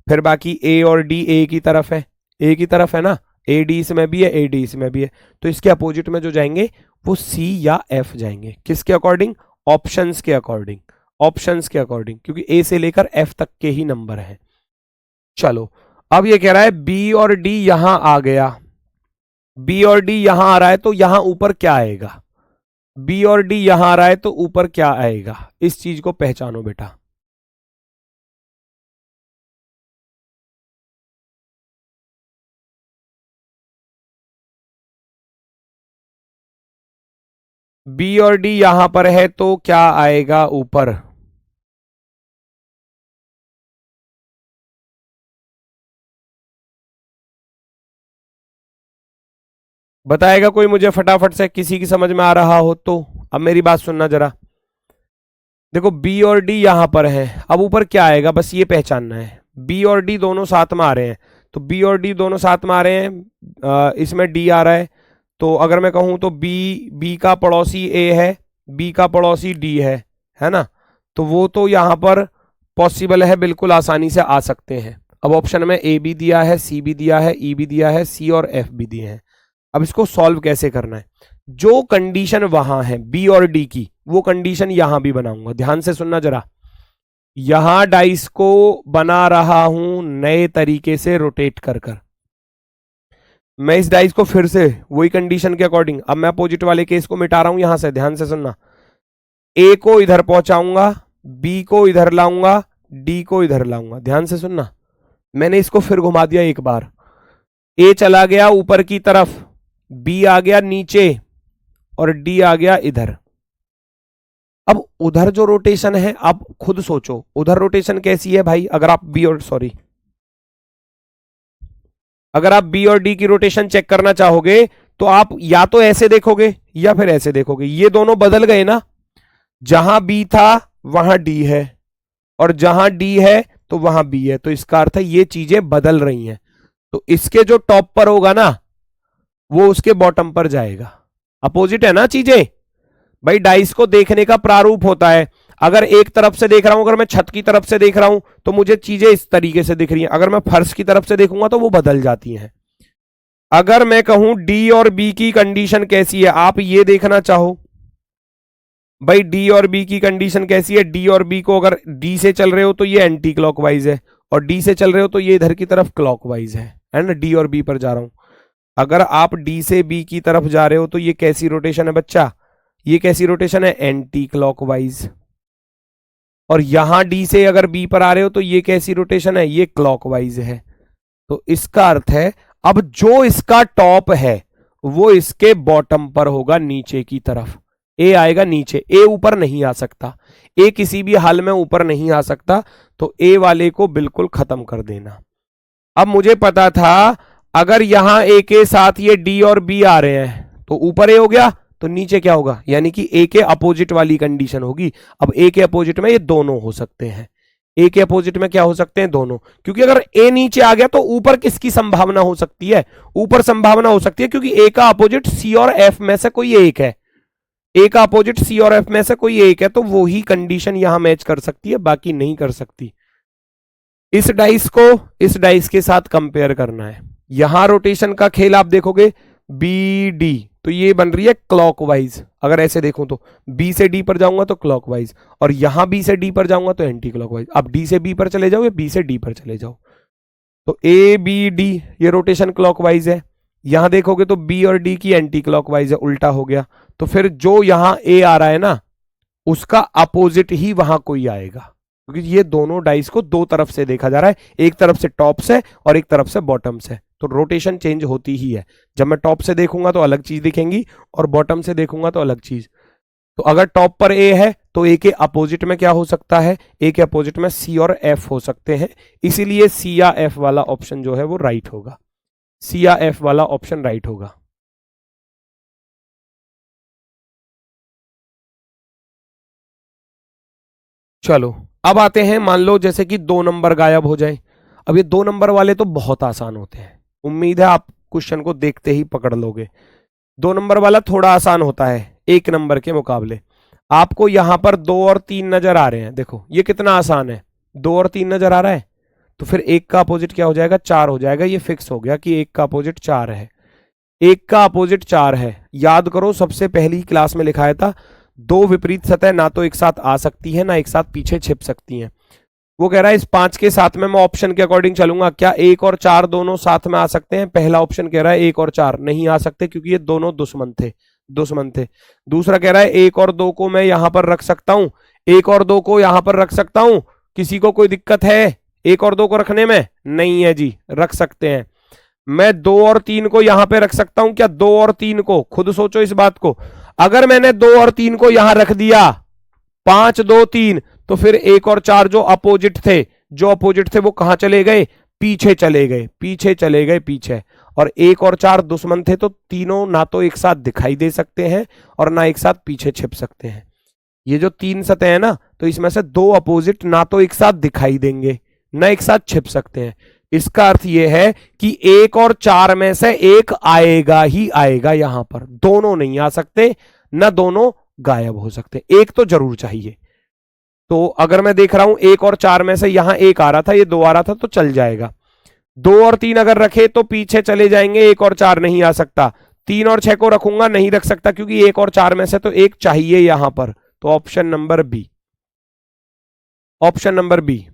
फिर बाकी ए और डी ए की तरफ है, ए की तरफ है ना, ए डी इसमें भी है, ए डी इसमें भी है, तो इसके अपोजिट में जो जाएंगे वो सी या एफ जाएंगे। किसके अकॉर्डिंग, ऑप्शंस के अकॉर्डिंग, ऑप्शंस के अकॉर्डिंग, क्योंकि ए से लेकर एफ तक के ही नंबर हैं। चलो, अब ये कह रहा है बी और डी यहां आ गया, बी और डी यहां आ रहा है, तो यहां ऊपर क्या आएगा, बी और डी यहां आ रहा है तो ऊपर क्या आएगा, इस चीज को पहचानो बेटा। बी और डी यहां पर है तो क्या आएगा ऊपर, बताएगा कोई मुझे फटाफट से, किसी की समझ में आ रहा हो तो। अब मेरी बात सुनना जरा, देखो बी और डी यहां पर है, अब ऊपर क्या आएगा बस ये पहचानना है। बी और डी दोनों साथ में आ रहे हैं, तो बी और डी दोनों साथ में आ रहे हैं, इसमें डी आ रहा है, तो अगर मैं कहूं तो बी का पड़ोसी ए है, बी का पड़ोसी डी है ना, तो वो तो यहां पर पॉसिबल है, बिल्कुल आसानी से आ सकते हैं। अब ऑप्शन में ए भी दिया है, सी भी दिया है, ई भी दिया है, सी और एफ भी दिए हैं। अब इसको सॉल्व कैसे करना है, जो कंडीशन वहां है बी और डी की, वो कंडीशन यहां भी बनाऊंगा। ध्यान से सुनना जरा, यहां डाइस को बना रहा हूं नए तरीके से रोटेट कर कर। मैं इस डाइस को फिर से वही कंडीशन के अकॉर्डिंग, अब मैं अपोजिट वाले केस को मिटा रहा हूं यहां से। ध्यान से सुनना, ए को इधर पहुंचाऊंगा, बी को इधर लाऊंगा, डी को इधर लाऊंगा। ध्यान से सुनना, मैंने इसको फिर घुमा दिया एक बार, ए चला गया ऊपर की तरफ, बी आ गया नीचे और डी आ गया इधर। अब उधर जो रोटेशन है, आप खुद सोचो उधर रोटेशन कैसी है भाई। अगर आप बी और अगर आप बी और डी की रोटेशन चेक करना चाहोगे तो आप या तो ऐसे देखोगे या फिर ऐसे देखोगे, ये दोनों बदल गए ना, जहां बी था वहां डी है और जहां डी है तो वहां बी है, तो इसका अर्थ है ये चीजें बदल रही हैं। तो इसके जो टॉप पर होगा ना वो उसके बॉटम पर जाएगा। अपोजिट है ना चीजें भाई, डाइस को देखने का प्रारूप होता है। अगर एक तरफ से देख रहा हूं, अगर मैं छत की तरफ से देख रहा हूं तो मुझे चीजें इस तरीके से दिख रही हैं, अगर मैं फर्श की तरफ से देखूंगा तो वो बदल जाती हैं। अगर मैं कहूं डी और बी की कंडीशन कैसी है, आप ये देखना चाहो भाई डी और बी की कंडीशन कैसी है, डी और बी को अगर डी से चल रहे हो तो ये एंटी क्लॉकवाइज है, और डी से चल रहे हो तो ये इधर की तरफ क्लॉकवाइज है ना, डी और बी पर जा रहा हूं। अगर आप डी से बी की तरफ जा रहे हो तो ये कैसी रोटेशन है बच्चा, ये कैसी रोटेशन है, एंटी क्लॉकवाइज। और यहां डी से अगर बी पर आ रहे हो तो ये कैसी रोटेशन है, ये क्लॉकवाइज है। तो इसका अर्थ है अब जो इसका टॉप है वो इसके बॉटम पर होगा, नीचे की तरफ। ए आएगा नीचे, ए ऊपर नहीं आ सकता, ए किसी भी हाल में ऊपर नहीं आ सकता, तो ए वाले को बिल्कुल खत्म कर देना। अब मुझे पता था अगर यहां ए के साथ ये डी और बी आ रहे हैं तो ऊपर ए हो गया, तो नीचे क्या होगा, यानी कि ए के अपोजिट वाली कंडीशन होगी। अब ए के अपोजिट में ये दोनों हो सकते हैं, ए के अपोजिट में क्या हो सकते हैं, दोनों। क्योंकि अगर ए नीचे आ गया तो ऊपर किसकी संभावना हो सकती है, ऊपर संभावना हो सकती है क्योंकि ए का अपोजिट सी और एफ में से कोई एक है, ए का अपोजिट सी और एफ में से कोई एक है, तो वो ही कंडीशन यहां मैच कर सकती है, बाकी नहीं कर सकती। इस डाइस को इस डाइस के साथ कंपेयर करना है। यहां रोटेशन का खेल आप देखोगे बी डी, तो ये बन रही है क्लॉकवाइज। अगर ऐसे देखूं तो बी से डी पर जाऊंगा तो क्लॉकवाइज, और यहां बी से डी पर जाऊंगा तो एंटी क्लॉकवाइज। अब डी से बी पर चले जाओ या बी से डी पर चले जाओ, तो ए बी डी ये रोटेशन क्लॉकवाइज है। यहां देखोगे तो बी और डी की एंटी क्लॉकवाइज है, उल्टा हो गया। तो फिर जो यहां ए आ रहा है ना उसका अपोजिट ही वहां कोई आएगा, क्योंकि ये दोनों डाइस को दो तरफ से देखा जा रहा है, एक तरफ से टॉप से और एक तरफ से बॉटम से, तो रोटेशन चेंज होती ही है। जब मैं टॉप से देखूंगा तो अलग चीज दिखेंगी और बॉटम से देखूंगा तो अलग चीज। तो अगर टॉप पर ए है तो ए के अपोजिट में क्या हो सकता है, ए के अपोजिट में सी और एफ हो सकते हैं, इसीलिए सी या एफ वाला ऑप्शन जो है वो राइट होगा, सी या एफ वाला ऑप्शन राइट होगा। चलो अब आते हैं, मान लो जैसे कि 2 नंबर गायब हो जाए। अब ये 2 नंबर वाले तो बहुत आसान होते हैं, उम्मीद है आप क्वेश्चन को देखते ही पकड़ लोगे। 2 नंबर वाला थोड़ा आसान होता है 1 नंबर के मुकाबले। आपको यहां पर 2 और 3 नजर आ रहे हैं, देखो ये कितना आसान है, 2 और 3 नजर आ रहा है, तो फिर 1 का अपोजिट क्या हो जाएगा, 4 हो जाएगा। ये फिक्स हो गया कि 1 का अपोजिट 4 है, 1 का अपोजिट 4 है। याद करो सबसे पहली क्लास में लिखाया था 2 विपरीत सतह ना तो एक साथ आ सकती है ना एक साथ पीछे छिप सकती हैं। वो कह रहा है इस 5 के साथ में मैं ऑप्शन के अकॉर्डिंग चलूंगा, क्या 1 और 4 दोनों साथ में आ सकते हैं। पहला ऑप्शन कह रहा है 1 और 4 नहीं आ सकते क्योंकि ये दोनों दुश्मन थे। दूसरा कह रहा है 1 और 2 को मैं यहां पर रख सकता हूं, 1 और 2 को यहां पर रख सकता हूं, किसी को कोई दिक्कत है 1 और 2 को रखने में, नहीं है जी, रख सकते हैं। मैं 2 और 3 को यहां पे रख सकता हूं क्या, 2 और 3 को, खुद सोचो इस बात को। अगर मैंने 2 और 3 को यहां रख दिया 5 2 3, तो फिर 1 और 4 जो अपोजिट थे वो कहां चले गए, पीछे चले गए पीछे। और 1 और 4 दुश्मन थे, तो तीनों ना तो एक साथ दिखाई दे सकते हैं और ना एक साथ पीछे छिप सकते हैं। ये जो 3 सतह है ना, तो इसमें से 2 अपोजिट ना तो एक साथ दिखाई देंगे ना एक साथ छिप सकते हैं। इसका अर्थ यह है कि 1 और 4 में से एक आएगा ही आएगा, यहां पर दोनों नहीं आ सकते, ना दोनों गायब हो सकते, एक तो जरूर चाहिए। तो अगर मैं देख रहा हूं 1 और 4 में से यहां 1 आ रहा था, ये 2 आ रहा था, तो चल जाएगा। 2 और 3 अगर रखे तो पीछे चले जाएंगे, 1 और 4 नहीं आ सकता। 3 और 6 को रखूंगा, नहीं रख सकता क्योंकि 1 और 4 में से तो एक चाहिए यहां पर। तो option number B, option number B,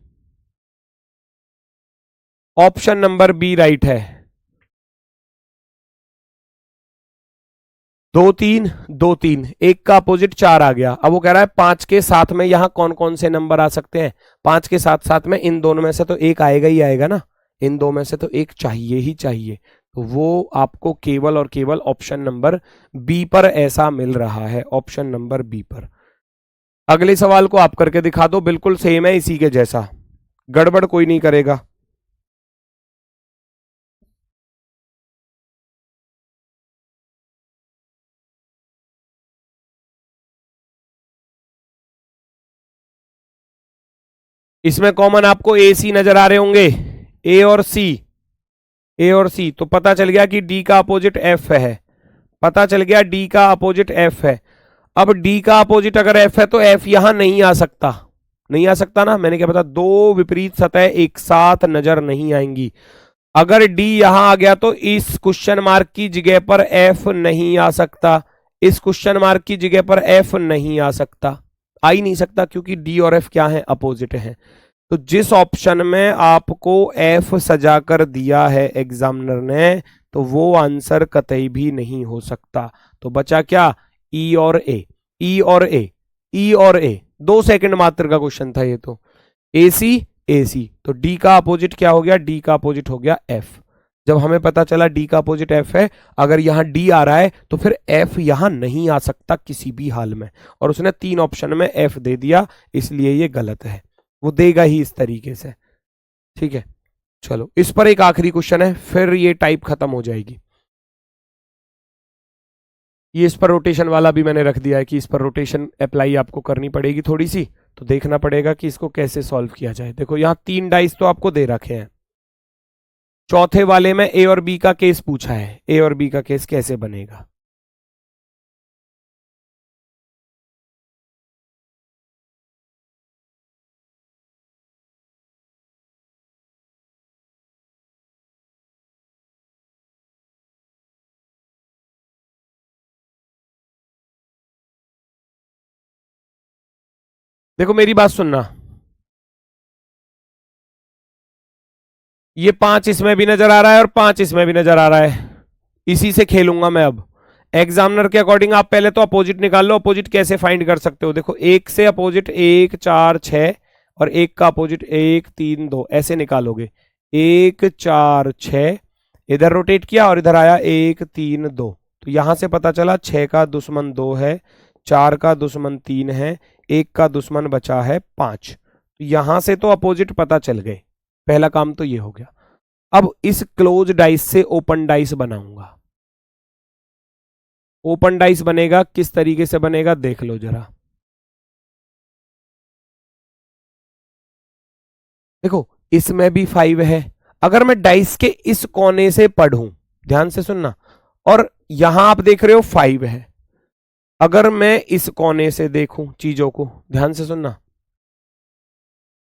option number B right है। 2 3 2 3, 1 का अपोजिट 4 आ गया। अब वो कह रहा है 5 के साथ में यहां कौन कौन से नंबर आ सकते हैं। 5 के साथ साथ में इन दोनों में से तो एक आएगा ही आएगा ना, इन दो में से तो एक चाहिए ही चाहिए। तो वो आपको केवल और केवल ऑप्शन नंबर बी पर ऐसा मिल रहा है, ऑप्शन नंबर बी पर। अगले सवाल को आप करके दिखा दो, बिल्कुल सेम है इसी के जैसा, गड़बड़ कोई नहीं करेगा। इसमें कॉमन आपको ए सी नजर आ रहे होंगे, ए और सी, ए और सी। तो पता चल गया कि डी का अपोजिट एफ है, पता चल गया डी का अपोजिट एफ है। अब डी का अपोजिट अगर एफ है तो एफ यहां नहीं आ सकता, नहीं आ सकता ना, मैंने क्या बताया, दो विपरीत सतह एक साथ नजर नहीं आएंगी। अगर डी यहां आ गया तो इस क्वेश्चन मार्क की जगह पर एफ नहीं आ सकता, इस क्वेश्चन मार्क की जगह पर एफ नहीं आ सकता, आ ही नहीं सकता, क्योंकि डी और एफ क्या है, अपोजिट है। तो जिस ऑप्शन में आपको एफ सजा कर दिया है एग्जामिनर ने, तो वो आंसर कतई भी नहीं हो सकता। तो बचा क्या, ई और ए, ई और ए, ई और ए, 2 सेकंड मात्र का क्वेश्चन था ये तो, ए सी ए सी। तो डी का अपोजिट क्या हो गया, डी का अपोजिट हो गया एफ। जब हमें पता चला डी का अपोजिट एफ है, अगर यहां डी आ रहा है तो फिर एफ यहां नहीं आ सकता किसी भी हाल में, और उसने 3 ऑप्शन में एफ दे दिया, इसलिए ये गलत है, वो देगा ही इस तरीके से। ठीक है, चलो इस पर एक आखिरी क्वेश्चन है, फिर ये टाइप खत्म हो जाएगी। ये इस पर रोटेशन वाला भी मैंने रख दिया है कि इस पर रोटेशन अप्लाई आपको करनी पड़ेगी थोड़ी सी, तो देखना पड़ेगा कि इसको कैसे सॉल्व किया जाए। देखो यहां 3 डाइस तो आपको दे रखे हैं, चौथे वाले में ए और बी का केस पूछा है, ए और बी का केस कैसे बनेगा। देखो मेरी बात सुनना, ये 5 इसमें भी नजर आ रहा है और 5 इसमें भी नजर आ रहा है, इसी से खेलूंगा मैं अब। एग्जामिनर के अकॉर्डिंग आप पहले तो अपोजिट निकाल लो। अपोजिट कैसे फाइंड कर सकते हो, देखो 1 से अपोजिट 1 4 6 और 1 का अपोजिट 1 3 2, ऐसे निकालोगे। 1 4 6 इधर रोटेट किया और इधर आया 1 3 2, तो यहां से पता चला 6 का दुश्मन 2 है, 4 का दुश्मन 3 है, 1 का दुश्मन बचा है 5। तो यहां से तो अपोजिट पता चल गए, पहला काम तो ये हो गया। अब इस क्लोज डाइस से ओपन डाइस बनाऊंगा। ओपन डाइस बनेगा, किस तरीके से बनेगा देख लो जरा। देखो इसमें भी 5 है, अगर मैं डाइस के इस कोने से पढ़ूं, ध्यान से सुनना, और यहां आप देख रहे हो 5 है, अगर मैं इस कोने से देखूं चीजों को, ध्यान से सुनना,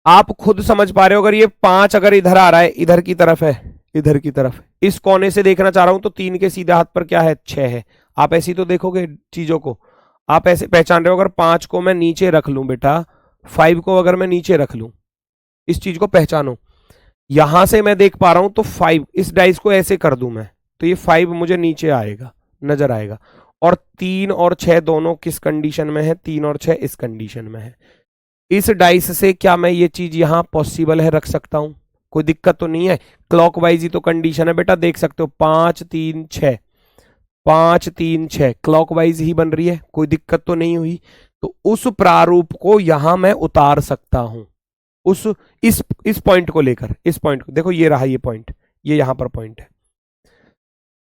आप खुद समझ पा रहे हो, अगर ये 5 अगर इधर आ रहा है, इधर की तरफ है, इधर की तरफ, इस कोने से देखना चाह रहा हूं, तो 3 के सीधे हाथ पर क्या है, 6 है। आप ऐसी तो देखोगे चीजों को, आप ऐसे पहचान रहे हो, अगर 5 को मैं नीचे रख लूं बेटा, 5 को अगर मैं नीचे रख लूं, इस चीज को पहचानो, यहां से मैं देख पा रहा हूं, तो 5 इस डाइस को ऐसे कर दूं मैं, तो ये 5 मुझे नीचे आएगा, नजर आएगा। और 3 और 6 दोनों किस कंडीशन में है, 3 और 6 इस कंडीशन में है। इस डाइस से क्या मैं ये चीज यहां पॉसिबल है रख सकता हूं, कोई दिक्कत तो नहीं है। क्लॉकवाइज ही तो कंडीशन है बेटा, देख सकते हो 5 3 6, 5 3 6 क्लॉकवाइज ही बन रही है, कोई दिक्कत तो नहीं हुई। तो उस प्रारूप को यहां मैं उतार सकता हूं, उस इस पॉइंट को लेकर, इस पॉइंट को देखो, ये रहा ये पॉइंट, ये यहां पर पॉइंट है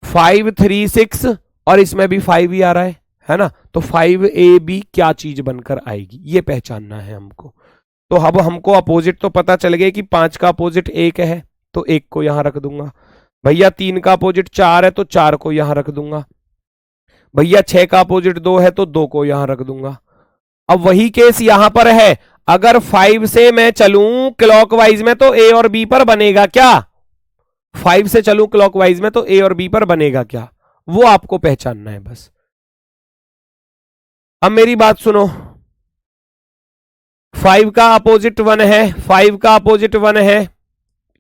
5 3 6, और इसमें भी 5 ही आ रहा है ना, तो 5AB क्या चीज बनकर आएगी ये पहचानना है हमको। तो अब हमको अपोजिट तो पता चल गया कि 5 का अपोजिट 1 है, तो 1 को यहां रख दूंगा। भैया 3 का अपोजिट 4 है, तो 4 को यहां रख दूंगा। भैया 6 का अपोजिट 2 है, तो 2 को यहां रख दूंगा। अब वही केस यहां पर है, अगर 5 से मैं चलूं क्लॉकवाइज में तो ए और बी पर बनेगा क्या, 5 से चलूं क्लॉकवाइज में तो ए और बी पर बनेगा क्या, वो आपको पहचानना है बस। अब मेरी बात सुनो, 5 का अपोजिट 1 है, 5 का अपोजिट 1 है,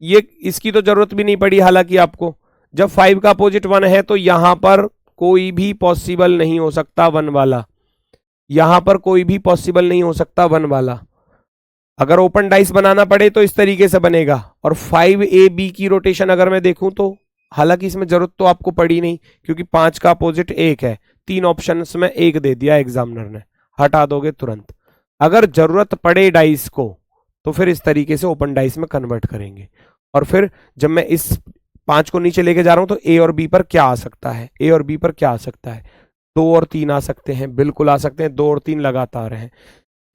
ये इसकी तो जरूरत भी नहीं पड़ी हालांकि आपको, जब 5 का अपोजिट 1 है तो यहां पर कोई भी पॉसिबल नहीं हो सकता 1 वाला, यहां पर कोई भी पॉसिबल नहीं हो सकता 1 वाला। अगर ओपन डाइस बनाना पड़े तो इस तरीके से बनेगा। और 5AB की रोटेशन अगर मैं देखूं तो, हालांकि इसमें जरूरत तो आपको पड़ी नहीं, क्योंकि 5 का अपोजिट 1 है, 3 ऑप्शंस में 1 दे दिया एग्जामिनर ने, हटा दोगे तुरंत। अगर जरूरत पड़े डाइस को तो फिर इस तरीके से ओपन डाइस में कन्वर्ट करेंगे। और फिर जब मैं इस 5 को नीचे लेके जा रहा हूं तो ए और बी पर क्या आ सकता है, ए और बी पर क्या आ सकता है, 2 और 3 आ सकते हैं, बिल्कुल आ सकते हैं, 2 और 3 लगातार हैं,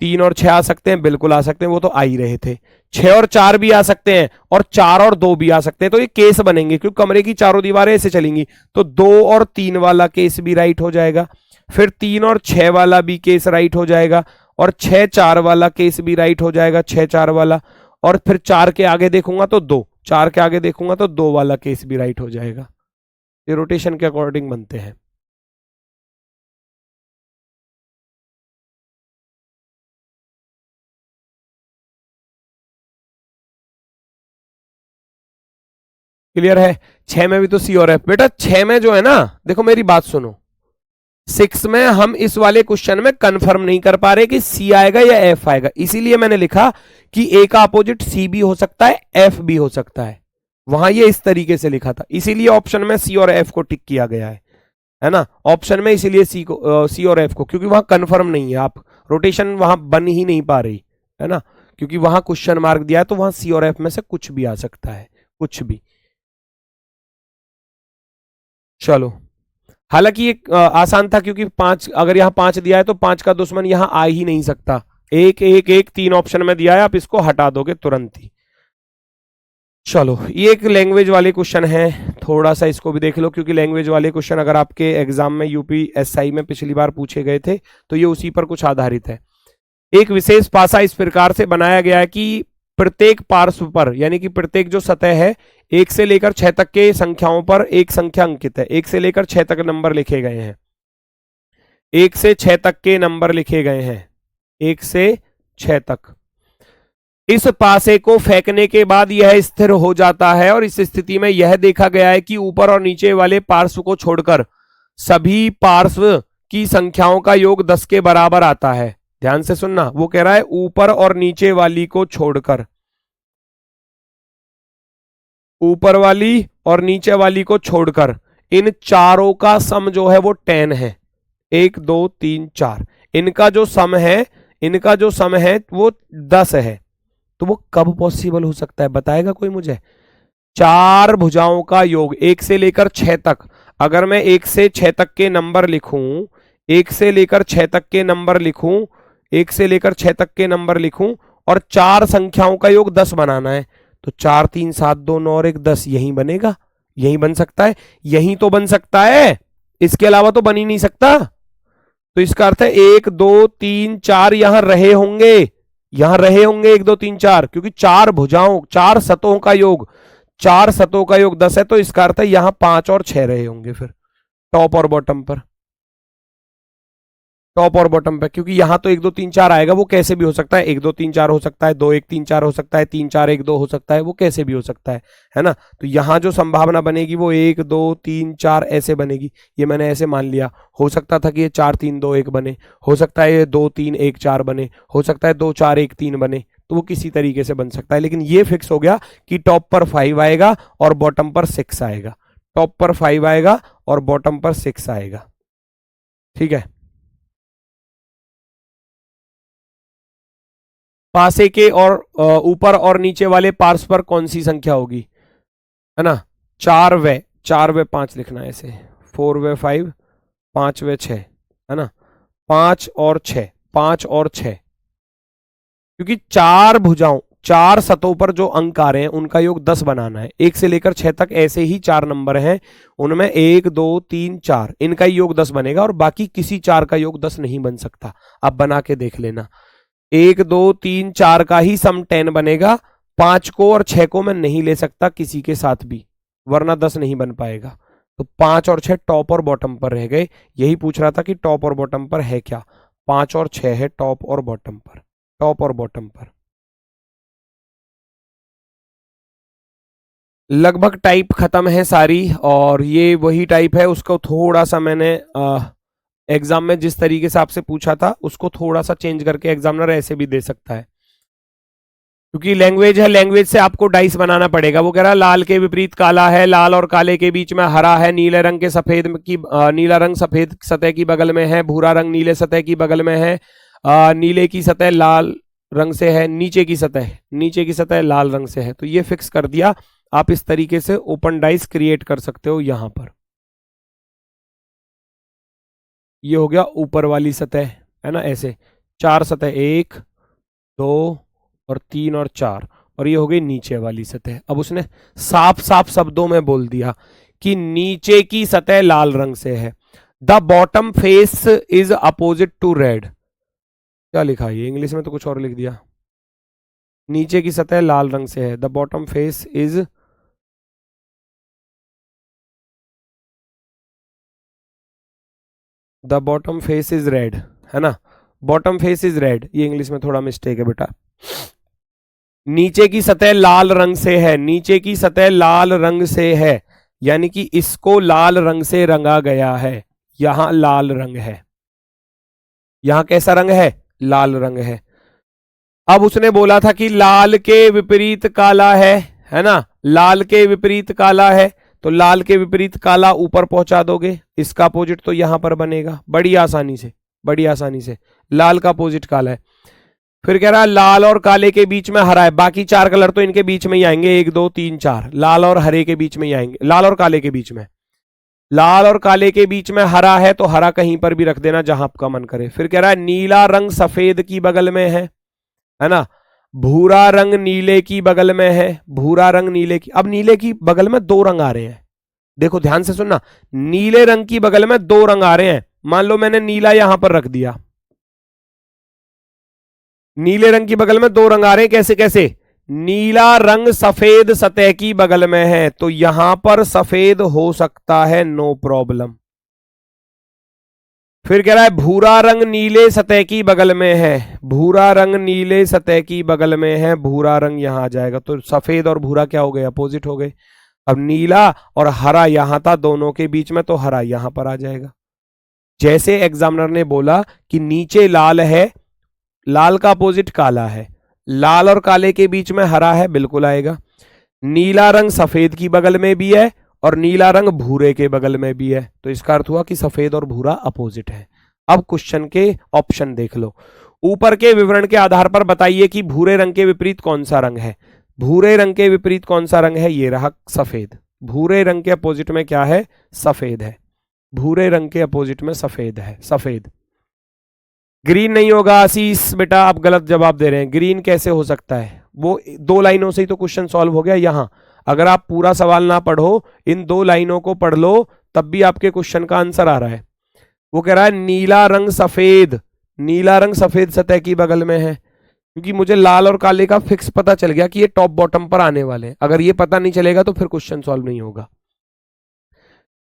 3 और 6 आ सकते हैं, बिल्कुल आ सकते हैं, वो तो आ ही रहे थे, 6 और 4 भी आ सकते हैं, और 4 और 2 भी आ सकते हैं। तो ये केस बनेंगे, क्योंकि कमरे की चारों दीवारें ऐसे चलेंगी, तो 2 और 3 वाला केस भी राइट हो जाएगा। फिर 3 और 6 वाला भी केस राइट हो जाएगा, और 6 4 वाला केस भी राइट हो जाएगा, 6 4 वाला, और फिर 4 के आगे देखूंगा तो 2, 4 के आगे देखूंगा तो 2 वाला केस भी राइट हो जाएगा। ये रोटेशन के अकॉर्डिंग बनते हैं। क्लियर है? 6 में भी तो सी और एफ। बेटा 6 में जो है ना, देखो मेरी बात सुनो, 6 में हम इस वाले क्वेश्चन में कंफर्म नहीं कर पा रहे कि सी आएगा या एफ आएगा, इसीलिए मैंने लिखा कि ए का अपोजिट सी भी हो सकता है, एफ भी हो सकता है। वहां ये इस तरीके से लिखा था, इसीलिए ऑप्शन में सी और एफ को टिक किया गया है ना, ऑप्शन में इसीलिए सी और एफ को, क्योंकि वहां कंफर्म नहीं है, आप रोटेशन वहां बन ही नहीं पा रही है ना, क्योंकि वहां क्वेश्चन मार्क दिया है, तो वहां सी और एफ में से कुछ भी आ सकता है, कुछ भी। चलो, हालांकि ये आसान था, क्योंकि 5, अगर यहाँ 5 दिया है तो 5 का दुश्मन यहाँ आ ही नहीं सकता। 1 1 1 3 ऑप्शन में दिया है, आप इसको हटा दोगे तुरंत ही। चलो, ये एक लैंग्वेज वाले क्वेश्चन है, थोड़ा सा इसको भी देख लो, क्योंकि लैंग्वेज वाले क्वेश्चन अगर आपके एग्जाम में यूपीएसआई में पिछली बार पूछे गए थे, तो ये उसी पर कुछ आधारित है। एक विशेष पासा इस प्रकार से बनाया गया है कि प्रत्येक पार्श्व पर, यानी कि प्रत्येक जो सतह है, 1 से लेकर 6 तक के संख्याओं पर एक संख्या अंकित है। 1 से लेकर 6 तक नंबर लिखे गए हैं, 1 से 6 तक के नंबर लिखे गए हैं, 1 से 6 तक। इस पासे को फेंकने के बाद यह स्थिर हो जाता है, और इस स्थिति में यह देखा गया है कि ऊपर और नीचे वाले पार्श्व को छोड़कर सभी पार्श्व की संख्याओं का योग 10 के बराबर आता है। ध्यान से सुनना, वो कह रहा है ऊपर और नीचे वाली को छोड़कर, ऊपर वाली और नीचे वाली को छोड़कर इन चारों का सम जो है वो 10 है। 1 2 3 4, इनका जो सम है, इनका जो सम है वो 10 है। तो वो कब पॉसिबल हो सकता है, बताएगा कोई मुझे? 4 भुजाओं का योग 1 से लेकर 6 तक, अगर मैं 1 से 6 तक के नंबर लिखूं, 1 से लेकर 6 तक के नंबर लिखूं, 1 से लेकर 6 तक के नंबर लिखूं, और 4 संख्याओं का योग 10 बनाना है, तो 4 3 7 2 9 और 1 10, यही बनेगा, यही बन सकता है, यही तो बन सकता है, इसके अलावा तो बन ही नहीं सकता। तो इसका अर्थ है 1 2 3 4 यहां रहे होंगे, यहां रहे होंगे 1 2 3 4, क्योंकि 4 भुजाओं, 4 सतहों का योग, 4 सतहों का योग 10 है, तो इसका अर्थ है यहां 5 और 6 रहे होंगे, फिर टॉप और बॉटम पर, टॉप और बॉटम पे, क्योंकि यहां तो 1 2 3 4 आएगा, वो कैसे भी हो सकता है, 1 2 3 4 हो सकता है, 2 1 3 4 हो सकता है, 3 4 1 2 हो सकता है, वो कैसे भी हो सकता है ना। तो यहां जो संभावना बनेगी वो 1 2 3 4 ऐसे बनेगी, ये मैंने ऐसे मान लिया। हो सकता था कि ये 4 3 2 1 बने, हो सकता है ये 2 3 1 4 बने, हो सकता है 2 4 1 3 बने, तो वो किसी तरीके से बन सकता है, लेकिन ये फिक्स हो गया कि टॉप पर 5 आएगा और बॉटम पर 6 आएगा, टॉप पर 5 आएगा और बॉटम पर 6 आएगा। ठीक है, पासे के और ऊपर और नीचे वाले पार्श्व पर कौन सी संख्या होगी, है ना? 4 व 5 लिखना है ऐसे, 4 व 5, 5 व 6, है ना? 5 और 6, 5 और 6, क्योंकि 4 भुजाओं, 4 सतहों पर जो अंक आ रहे हैं उनका योग 10 बनाना है। 1 से लेकर 6 तक ऐसे ही 4 नंबर हैं, उनमें 1 2 3 4 इनका योग 10 बनेगा, और बाकी किसी 4 का योग 10 नहीं बन सकता। आप बना के देख लेना, 1 2 3 4 का ही सम 10 बनेगा, 5 को और 6 को मैं नहीं ले सकता किसी के साथ भी, वरना 10 नहीं बन पाएगा। तो 5 और 6 टॉप और बॉटम पर रह गए। यही पूछ रहा था कि टॉप और बॉटम पर है क्या, 5 और 6 है टॉप और बॉटम पर, टॉप और बॉटम पर। लगभग टाइप खत्म है सारी, और ये वही टाइप है, उसको थोड़ा सा मैंने एग्जाम में जिस तरीके से आपसे पूछा था उसको थोड़ा सा चेंज करके एग्जामिनर ऐसे भी दे सकता है, क्योंकि लैंग्वेज है, लैंग्वेज से आपको डाइस बनाना पड़ेगा। वो कह रहा है लाल के विपरीत काला है, लाल और काले के बीच में हरा है, नीले रंग के सफेद की नीला रंग सफेद सतह की बगल में है, भूरा रंग नीले सतह की बगल में है, नीले की सतह लाल रंग से है, नीचे की सतह लाल रंग से है। तो ये फिक्स कर दिया। आप इस तरीके से ओपन डाइस क्रिएट कर सकते हो। यहां पर ये हो गया ऊपर वाली सतह, है ना, ऐसे 4 सतह, 1 2 और 3 और 4, और ये हो गई नीचे वाली सतह। अब उसने साफ साफ शब्दों में बोल दिया कि नीचे की सतह लाल रंग से है। The bottom face is opposite to red. क्या लिखा है? इंग्लिश में तो कुछ और लिख दिया। नीचे की सतह लाल रंग से है। The bottom face is red, है ना? बॉटम फेस इज रेड, ये इंग्लिश में थोड़ा मिस्टेक है बेटा। नीचे की सतह लाल रंग से है, नीचे की सतह लाल रंग से है, यानी कि इसको लाल रंग से रंगा गया है। यहां लाल रंग है, यहां कैसा रंग है? लाल रंग है। अब उसने बोला था कि लाल के विपरीत काला है ना? लाल के विपरीत काला है, तो लाल के विपरीत काला ऊपर पहुंचा दोगे, इसका अपोजिट तो यहां पर बनेगा बड़ी आसानी से, बड़ी आसानी से। लाल का अपोजिट काला है। फिर कह रहा है लाल और काले के बीच में हरा है। बाकी चार कलर तो इनके बीच में ही आएंगे, 1 2 3 4, लाल और हरे के बीच में ही आएंगे, लाल और काले के बीच में। लाल और काले के बीच में हरा है, तो हरा कहीं पर भी रख देना जहां आपका मन करे। फिर कह रहा है नीला रंग सफेद की बगल में है ना? भूरा रंग नीले की बगल में है, भूरा रंग नीले की। अब नीले की बगल में 2 रंग आ रहे हैं, देखो ध्यान से सुनना। नीले रंग की बगल में 2 रंग आ रहे हैं। मान लो मैंने नीला यहां पर रख दिया, नीले रंग की बगल में 2 रंग आ रहे हैं। कैसे कैसे? नीला रंग सफेद सतह की बगल में है, तो यहां पर सफेद हो सकता है, नो प्रॉब्लम। फिर कह रहा है भूरा रंग नीले सतह की बगल में है, भूरा रंग नीले सतह की बगल में है, भूरा रंग यहां आ जाएगा, तो सफेद और भूरा क्या हो गए? अपोजिट हो गए। अब नीला और हरा यहां था दोनों के बीच में, तो हरा यहां पर आ जाएगा। जैसे एग्जामिनर ने बोला कि नीचे लाल है, लाल का अपोजिट काला है, लाल और काले के बीच में हरा है, बिल्कुल आएगा। नीला रंग सफेद की बगल में भी है और नीला रंग भूरे के बगल में भी है, तो इसका अर्थ हुआ कि सफेद और भूरा अपोजिट है। अब क्वेश्चन के ऑप्शन देख लो। ऊपर के विवरण के आधार पर बताइए कि भूरे रंग के विपरीत कौन सा रंग है। भूरे रंग के विपरीत कौन सा रंग है? ये रहा सफेद। भूरे रंग के अपोजिट में क्या है? सफेद है। भूरे रंग के अपोजिट में सफेद है, सफेद। ग्रीन नहीं होगा आशीष बेटा, आप गलत जवाब दे रहे हैं। ग्रीन कैसे हो सकता है? वो 2 लाइनों से ही तो क्वेश्चन सॉल्व हो गया। यहां अगर आप पूरा सवाल ना पढ़ो, इन 2 लाइनों को पढ़ लो, तब भी आपके क्वेश्चन का आंसर आ रहा है। वो कह रहा है नीला रंग सफेद, नीला रंग सफेद सतह की बगल में है, क्योंकि मुझे लाल और काले का फिक्स पता चल गया कि ये टॉप बॉटम पर आने वाले हैं। अगर ये पता नहीं चलेगा तो फिर क्वेश्चन सॉल्व नहीं होगा।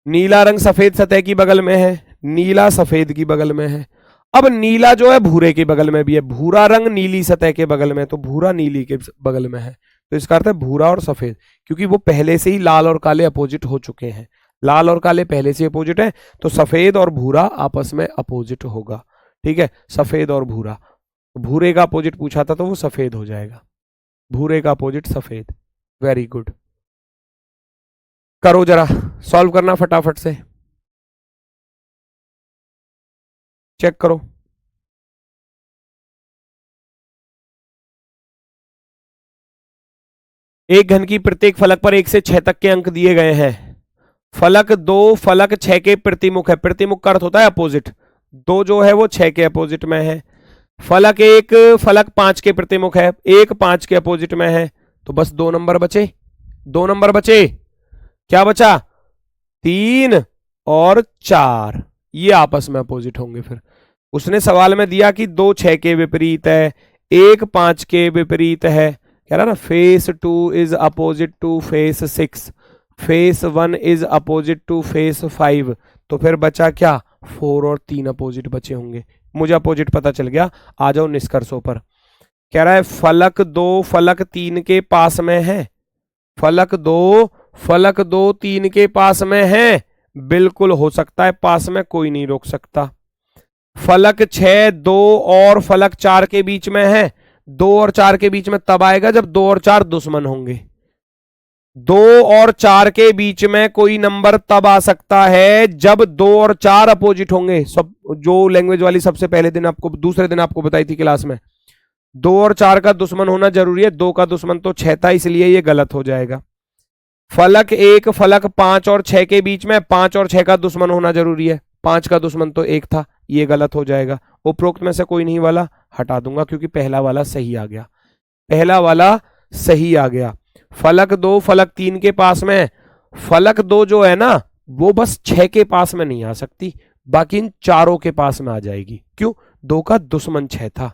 नीला रंग सफेद सतह की बगल में है, नीला सफेद की बगल में है। अब नीला जो है भूरे के बगल में भी है, भूरा रंग नीली सतह के बगल में, तो भूरा नीली के बगल में है, तो इसका अर्थ है भूरा और सफेद, क्योंकि वो पहले से ही लाल और काले अपोजिट हो चुके हैं। लाल और काले पहले से अपोजिट है, तो सफेद और भूरा आपस में अपोजिट होगा। ठीक है, सफेद और भूरा। भूरे का अपोजिट पूछा था तो वो सफेद हो जाएगा, भूरे का अपोजिट सफेद। वेरी गुड, करो जरा सॉल्व करना फटाफट से, चेक करो। एक घन की प्रत्येक फलक पर 1 से 6 तक के अंक दिए गए हैं। फलक 2 फलक 6 के प्रतिमुख है। प्रतिमुख का अर्थ होता है अपोजिट। 2 जो है वो 6 के अपोजिट में है। फलक 1 फलक 5 के प्रतिमुख है, 1 5 के अपोजिट में है, तो बस 2 नंबर बचे। 2 नंबर बचे, क्या बचा? 3 और 4, ये आपस में अपोजिट होंगे। फिर उसने सवाल में दिया कि 2 6 के विपरीत है, 1 5 के विपरीत है, कह रहा ना face 2 is opposite to face 6, face 1 is opposite to face 5, तो फिर बचा क्या? 4 और 3 अपोजिट बचे होंगे। मुझे अपोजिट पता चल गया। आ जाओ निष्कर्षों पर। कह रहा है फलक 2 फलक 3 के पास में है, फलक 2 3 के पास में है, बिल्कुल हो सकता है पास में, कोई नहीं रोक सकता। फलक 6 2 और फलक 4 के बीच में है, 2 और 4 के बीच में तब आएगा जब 2 और 4 दुश्मन होंगे। 2 और 4 के बीच में कोई नंबर तब आ सकता है जब 2 और 4 अपोजिट होंगे। सब जो लैंग्वेज वाली सबसे पहले दिन आपको, दूसरे दिन आपको बताई थी क्लास में, 2 और 4 का दुश्मन होना जरूरी है। 2 का दुश्मन तो 6 था, इसलिए ये गलत हो जाएगा। फलक 1 फलक 5 और 6 के बीच में 5 और 6 का दुश्मन होना जरूरी है, 5 का दुश्मन तो 1 था, ये गलत हो जाएगा। उपरोक्त में से कोई नहीं वाला हटा दूंगा, क्योंकि पहला वाला सही आ गया, पहला वाला सही आ गया। फलक 2 फलक 3 के पास में, फलक 2 जो है ना वो बस 6 के पास में नहीं आ सकती, बाकी इन चारों के पास में आ जाएगी। क्यों? 2 का दुश्मन 6 था,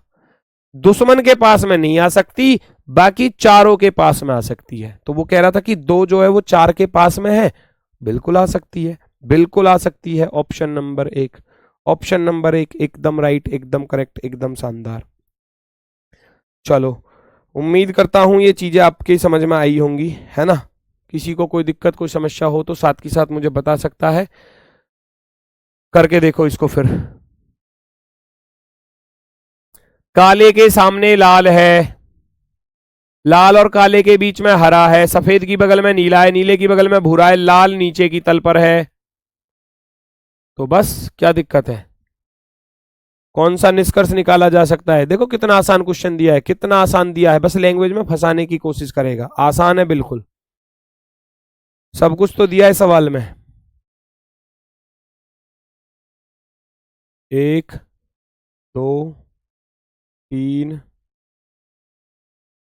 दुश्मन के पास में नहीं आ सकती, बाकी चारों के पास में आ सकती है। तो वो कह रहा था कि 2 जो है वो 4 के पास में है, बिल्कुल आ सकती है, बिल्कुल आ सकती है। ऑप्शन नंबर 1, ऑप्शन नंबर 1 एकदम राइट, एकदम करेक्ट, एकदम शानदार। चलो, उम्मीद करता हूं ये चीजें आपके समझ में आई होंगी, है ना। किसी को कोई दिक्कत, कोई समस्या हो तो साथ के साथ मुझे बता सकता है। करके देखो इसको फिर। काले के सामने लाल है, लाल और काले के बीच में हरा है, सफेद की बगल में नीला है, नीले की बगल में भूरा है, लाल नीचे की तल पर है। तो बस क्या दिक्कत है? कौन सा निष्कर्ष निकाला जा सकता है? देखो कितना आसान क्वेश्चन दिया है, कितना आसान दिया है, बस लैंग्वेज में फंसाने की कोशिश करेगा। आसान है बिल्कुल, सब कुछ तो दिया है सवाल में। 1 2 3,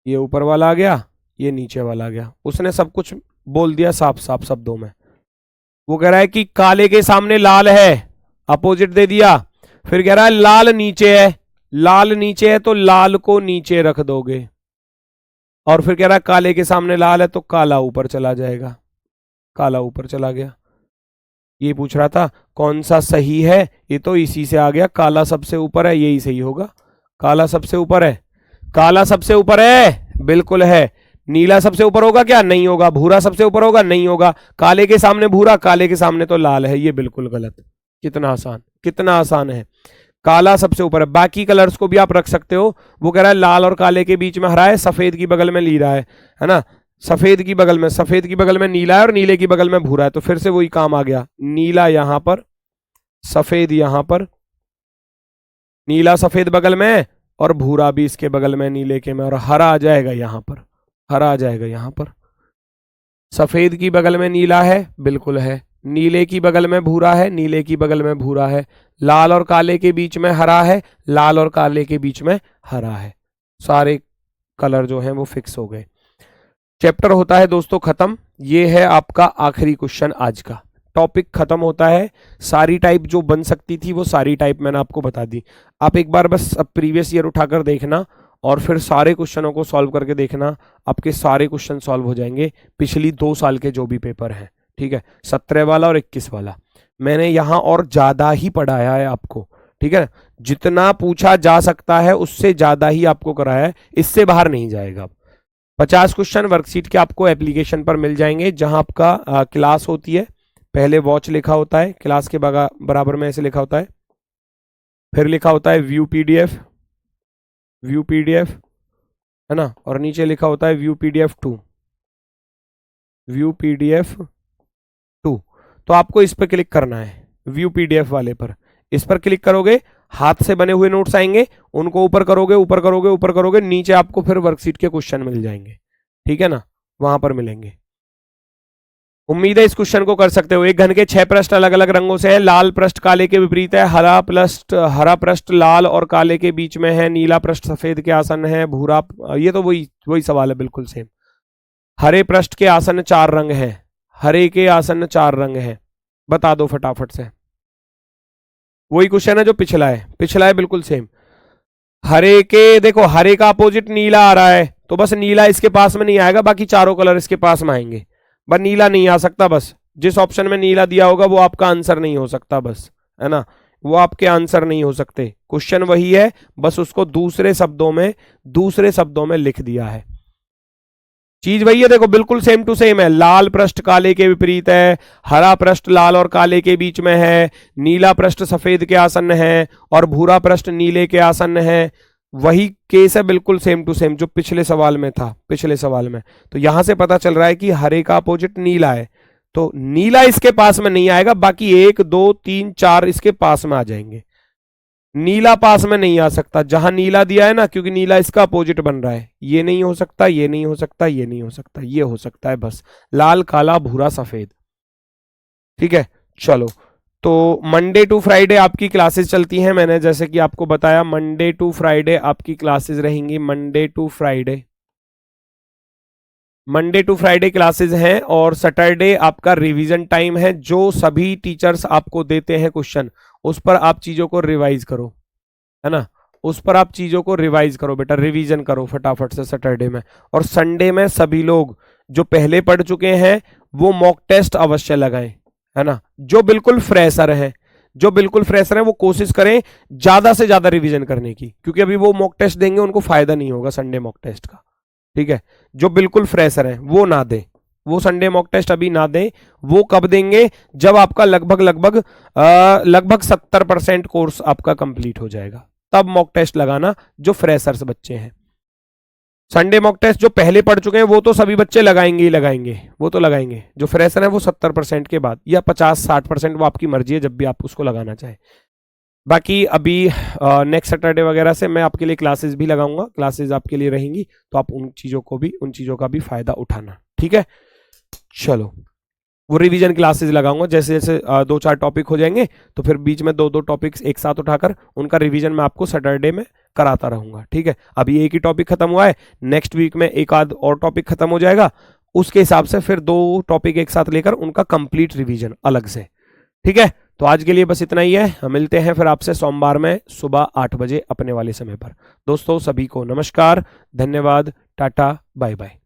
ये ऊपर वाला आ गया, ये नीचे वाला आ गया। उसने सब कुछ बोल दिया साफ साफ शब्दों में। वो कह रहा है कि काले के सामने लाल है, अपोजिट दे दिया। फिर कह रहा है लाल नीचे है, लाल नीचे है तो लाल को नीचे रख दोगे। और फिर कह रहा है काले के सामने लाल है तो काला ऊपर चला जाएगा, काला ऊपर चला गया। ये पूछ रहा था कौन सा सही है, ये तो इसी से आ गया, काला सबसे ऊपर है, यही सही होगा। काला सबसे ऊपर है, काला सबसे ऊपर है, बिल्कुल है। नीला सबसे ऊपर होगा क्या? नहीं होगा। भूरा सबसे ऊपर होगा? नहीं होगा। काले के सामने भूरा, काले के सामने तो लाल है, ये बिल्कुल गलत। कितना आसान, कितना आसान है। काला सबसे ऊपर है, बाकी कलर्स को भी आप रख सकते हो। वो कह रहा है लाल और काले के बीच में हरा है, सफेद की बगल में नीला है ना। सफेद की बगल में, सफेद की बगल में नीला है और नीले की बगल में भूरा है, तो फिर से वही काम आ गया। नीला यहां पर, सफेद यहां पर, नीला सफेद बगल में और भूरा भी इसके बगल में नीले के में, और हरा आ जाएगा यहां पर, हरा आ जाएगा यहां पर। सफेद की बगल में नीला है, बिल्कुल है। नीले की बगल में भूरा है, नीले की बगल में भूरा है। लाल और काले के बीच में हरा है, लाल और काले के बीच में हरा है। सारे कलर जो हैं वो फिक्स हो गए। चैप्टर होता है दोस्तों खत्म। ये है आपका आखिरी क्वेश्चन, आज का टॉपिक खत्म होता है। सारी टाइप जो बन सकती थी वो सारी टाइप मैंने आपको बता दी। आप एक बार बस प्रीवियस ईयर उठाकर देखना और फिर सारे क्वेश्चनों को सॉल्व करके देखना, आपके सारे क्वेश्चन सॉल्व हो जाएंगे, पिछली 2 साल के जो भी पेपर हैं। ठीक है, 17 वाला और 21 वाला मैंने यहाँ और ज्यादा ही पढ़ाया है आपको। ठीक है, जितना पूछा जा सकता है उससे ज्यादा ही आपको कराया है, इससे बाहर नहीं जाएगा। 50 क्वेश्चन वर्कशीट के आपको एप्लीकेशन पर मिल जाएंगे, जहां आपका क्लास होती है। पहले वॉच लिखा होता है, क्लास के बराबर में ऐसे लिखा होता है, फिर लिखा होता है व्यू पीडीएफ, व्यू पीडीएफ, है ना, और नीचे लिखा होता है व्यू पीडीएफ 2, व्यू पीडीएफ 2। तो आपको इस पर क्लिक करना है, व्यू पीडीएफ वाले पर। इस पर क्लिक करोगे, हाथ से बने हुए नोट्स आएंगे, उनको ऊपर करोगे, ऊपर करोगे, ऊपर करोगे, नीचे आपको फिर वर्कशीट के क्वेश्चन मिल जाएंगे। ठीक है ना, वहां पर मिलेंगे। उम्मीद है इस क्वेश्चन को कर सकते हो। एक घन के 6 पृष्ठ अलग अलग रंगों से है, लाल पृष्ठ काले के विपरीत है, हरा पृष्ठ लाल और काले के बीच में है, नीला पृष्ठ सफेद के आसन है, भूरा, ये तो वही सवाल है, बिल्कुल सेम। हरे पृष्ठ के आसन 4 रंग है, हरे के आसन 4 रंग है, बता दो फटाफट से। वही क्वेश्चन है जो पिछला है, पिछला है बिल्कुल सेम। हरे के, देखो हरे का अपोजिट नीला आ रहा है, तो बस नीला इसके पास में नहीं आएगा, बाकी चारों कलर इसके पास में आएंगे। बस नीला नहीं आ सकता, बस जिस ऑप्शन में नीला दिया होगा वो आपका आंसर नहीं हो सकता, बस, है ना, वो आपके आंसर नहीं हो सकते। क्वेश्चन वही है, बस उसको दूसरे शब्दों में लिख दिया है। चीज वही है, देखो बिल्कुल सेम टू सेम है। लाल पृष्ठ काले के विपरीत है, हरा पृष्ठ लाल और काले के बीच में है, नीला पृष्ठ सफेद के आसन्न है और भूरा पृष्ठ नीले के आसन्न है। वही केस है, बिल्कुल सेम टू सेम जो पिछले सवाल में था, पिछले सवाल में। तो यहां से पता चल रहा है कि हरे का अपोजिट नीला है, तो नीला इसके पास में नहीं आएगा, बाकी 1 2 3 4 इसके पास में आ जाएंगे। नीला पास में नहीं आ सकता, जहां नीला दिया है ना, क्योंकि नीला इसका अपोजिट बन रहा है। ये नहीं हो सकता, ये नहीं हो सकता, ये नहीं हो सकता, ये हो सकता है बस लाल काला भूरा सफेद। ठीक है, चलो, तो मंडे टू फ्राइडे आपकी क्लासेस चलती हैं। मैंने जैसे कि आपको बताया मंडे टू फ्राइडे आपकी क्लासेस रहेंगी, Monday to Friday. Monday to Friday classes हैं और सैटरडे आपका रिवीजन टाइम है। जो सभी टीचर्स आपको देते हैं क्वेश्चन, उस पर आप चीजों को रिवाइज करो, है ना, उस पर आप चीजों को रिवाइज करो बेटा, रिवीजन करो फटाफट से सैटरडे में। और संडे में सभी लोग जो पहले पढ़ चुके हैं वो मॉक टेस्ट अवश्य लगाएं, है ना। जो बिल्कुल फ्रेशर है, जो बिल्कुल फ्रेशर है वो कोशिश करें ज्यादा से ज्यादा रिवीजन करने की, क्योंकि अभी वो मॉक टेस्ट देंगे उनको फायदा नहीं होगा संडे मॉक टेस्ट का, ठीक है। जो बिल्कुल फ्रेशर है वो ना दे, वो संडे मॉक टेस्ट अभी ना दें। वो कब देंगे, जब आपका लगभग 70% कोर्स आपका कंप्लीट हो जाएगा, तब मॉक टेस्ट लगाना जो फ्रेशर्स बच्चे हैं। संडे मॉक टेस्ट जो पहले पढ़ चुके हैं वो तो सभी बच्चे लगाएंगे ही लगाएंगे, वो तो लगाएंगे। जो फ्रेशर है वो 70% के बाद या 50-60%, वो आपकी मर्जी है, जब भी आप उसको लगाना चाहे। बाकी अभी नेक्स्ट सैटरडे वगैरह से मैं आपके लिए क्लासेस भी लगाऊंगा, क्लासेस आपके लिए रहेंगी, तो आप उन चीज़ों का भी फायदा उठाना, ठीक है। चलो, वो रिवीजन क्लासेस लगाऊंगा, जैसे जैसे 2-4 टॉपिक हो जाएंगे तो फिर बीच में 2-2 टॉपिक्स एक साथ उठाकर उनका रिवीजन मैं आपको सैटरडे में कराता रहूंगा, ठीक है। अभी एक ही टॉपिक खत्म हुआ है, नेक्स्ट वीक में एक आध और टॉपिक खत्म हो जाएगा, उसके हिसाब से फिर 2 टॉपिक एक साथ लेकर उनका कंप्लीट रिवीजन अलग से, ठीक है। तो आज के लिए बस इतना ही है, हम मिलते हैं फिर आपसे सोमवार में सुबह 8 बजे अपने वाले समय पर। दोस्तों सभी को नमस्कार, धन्यवाद, टाटा, बाय बाय।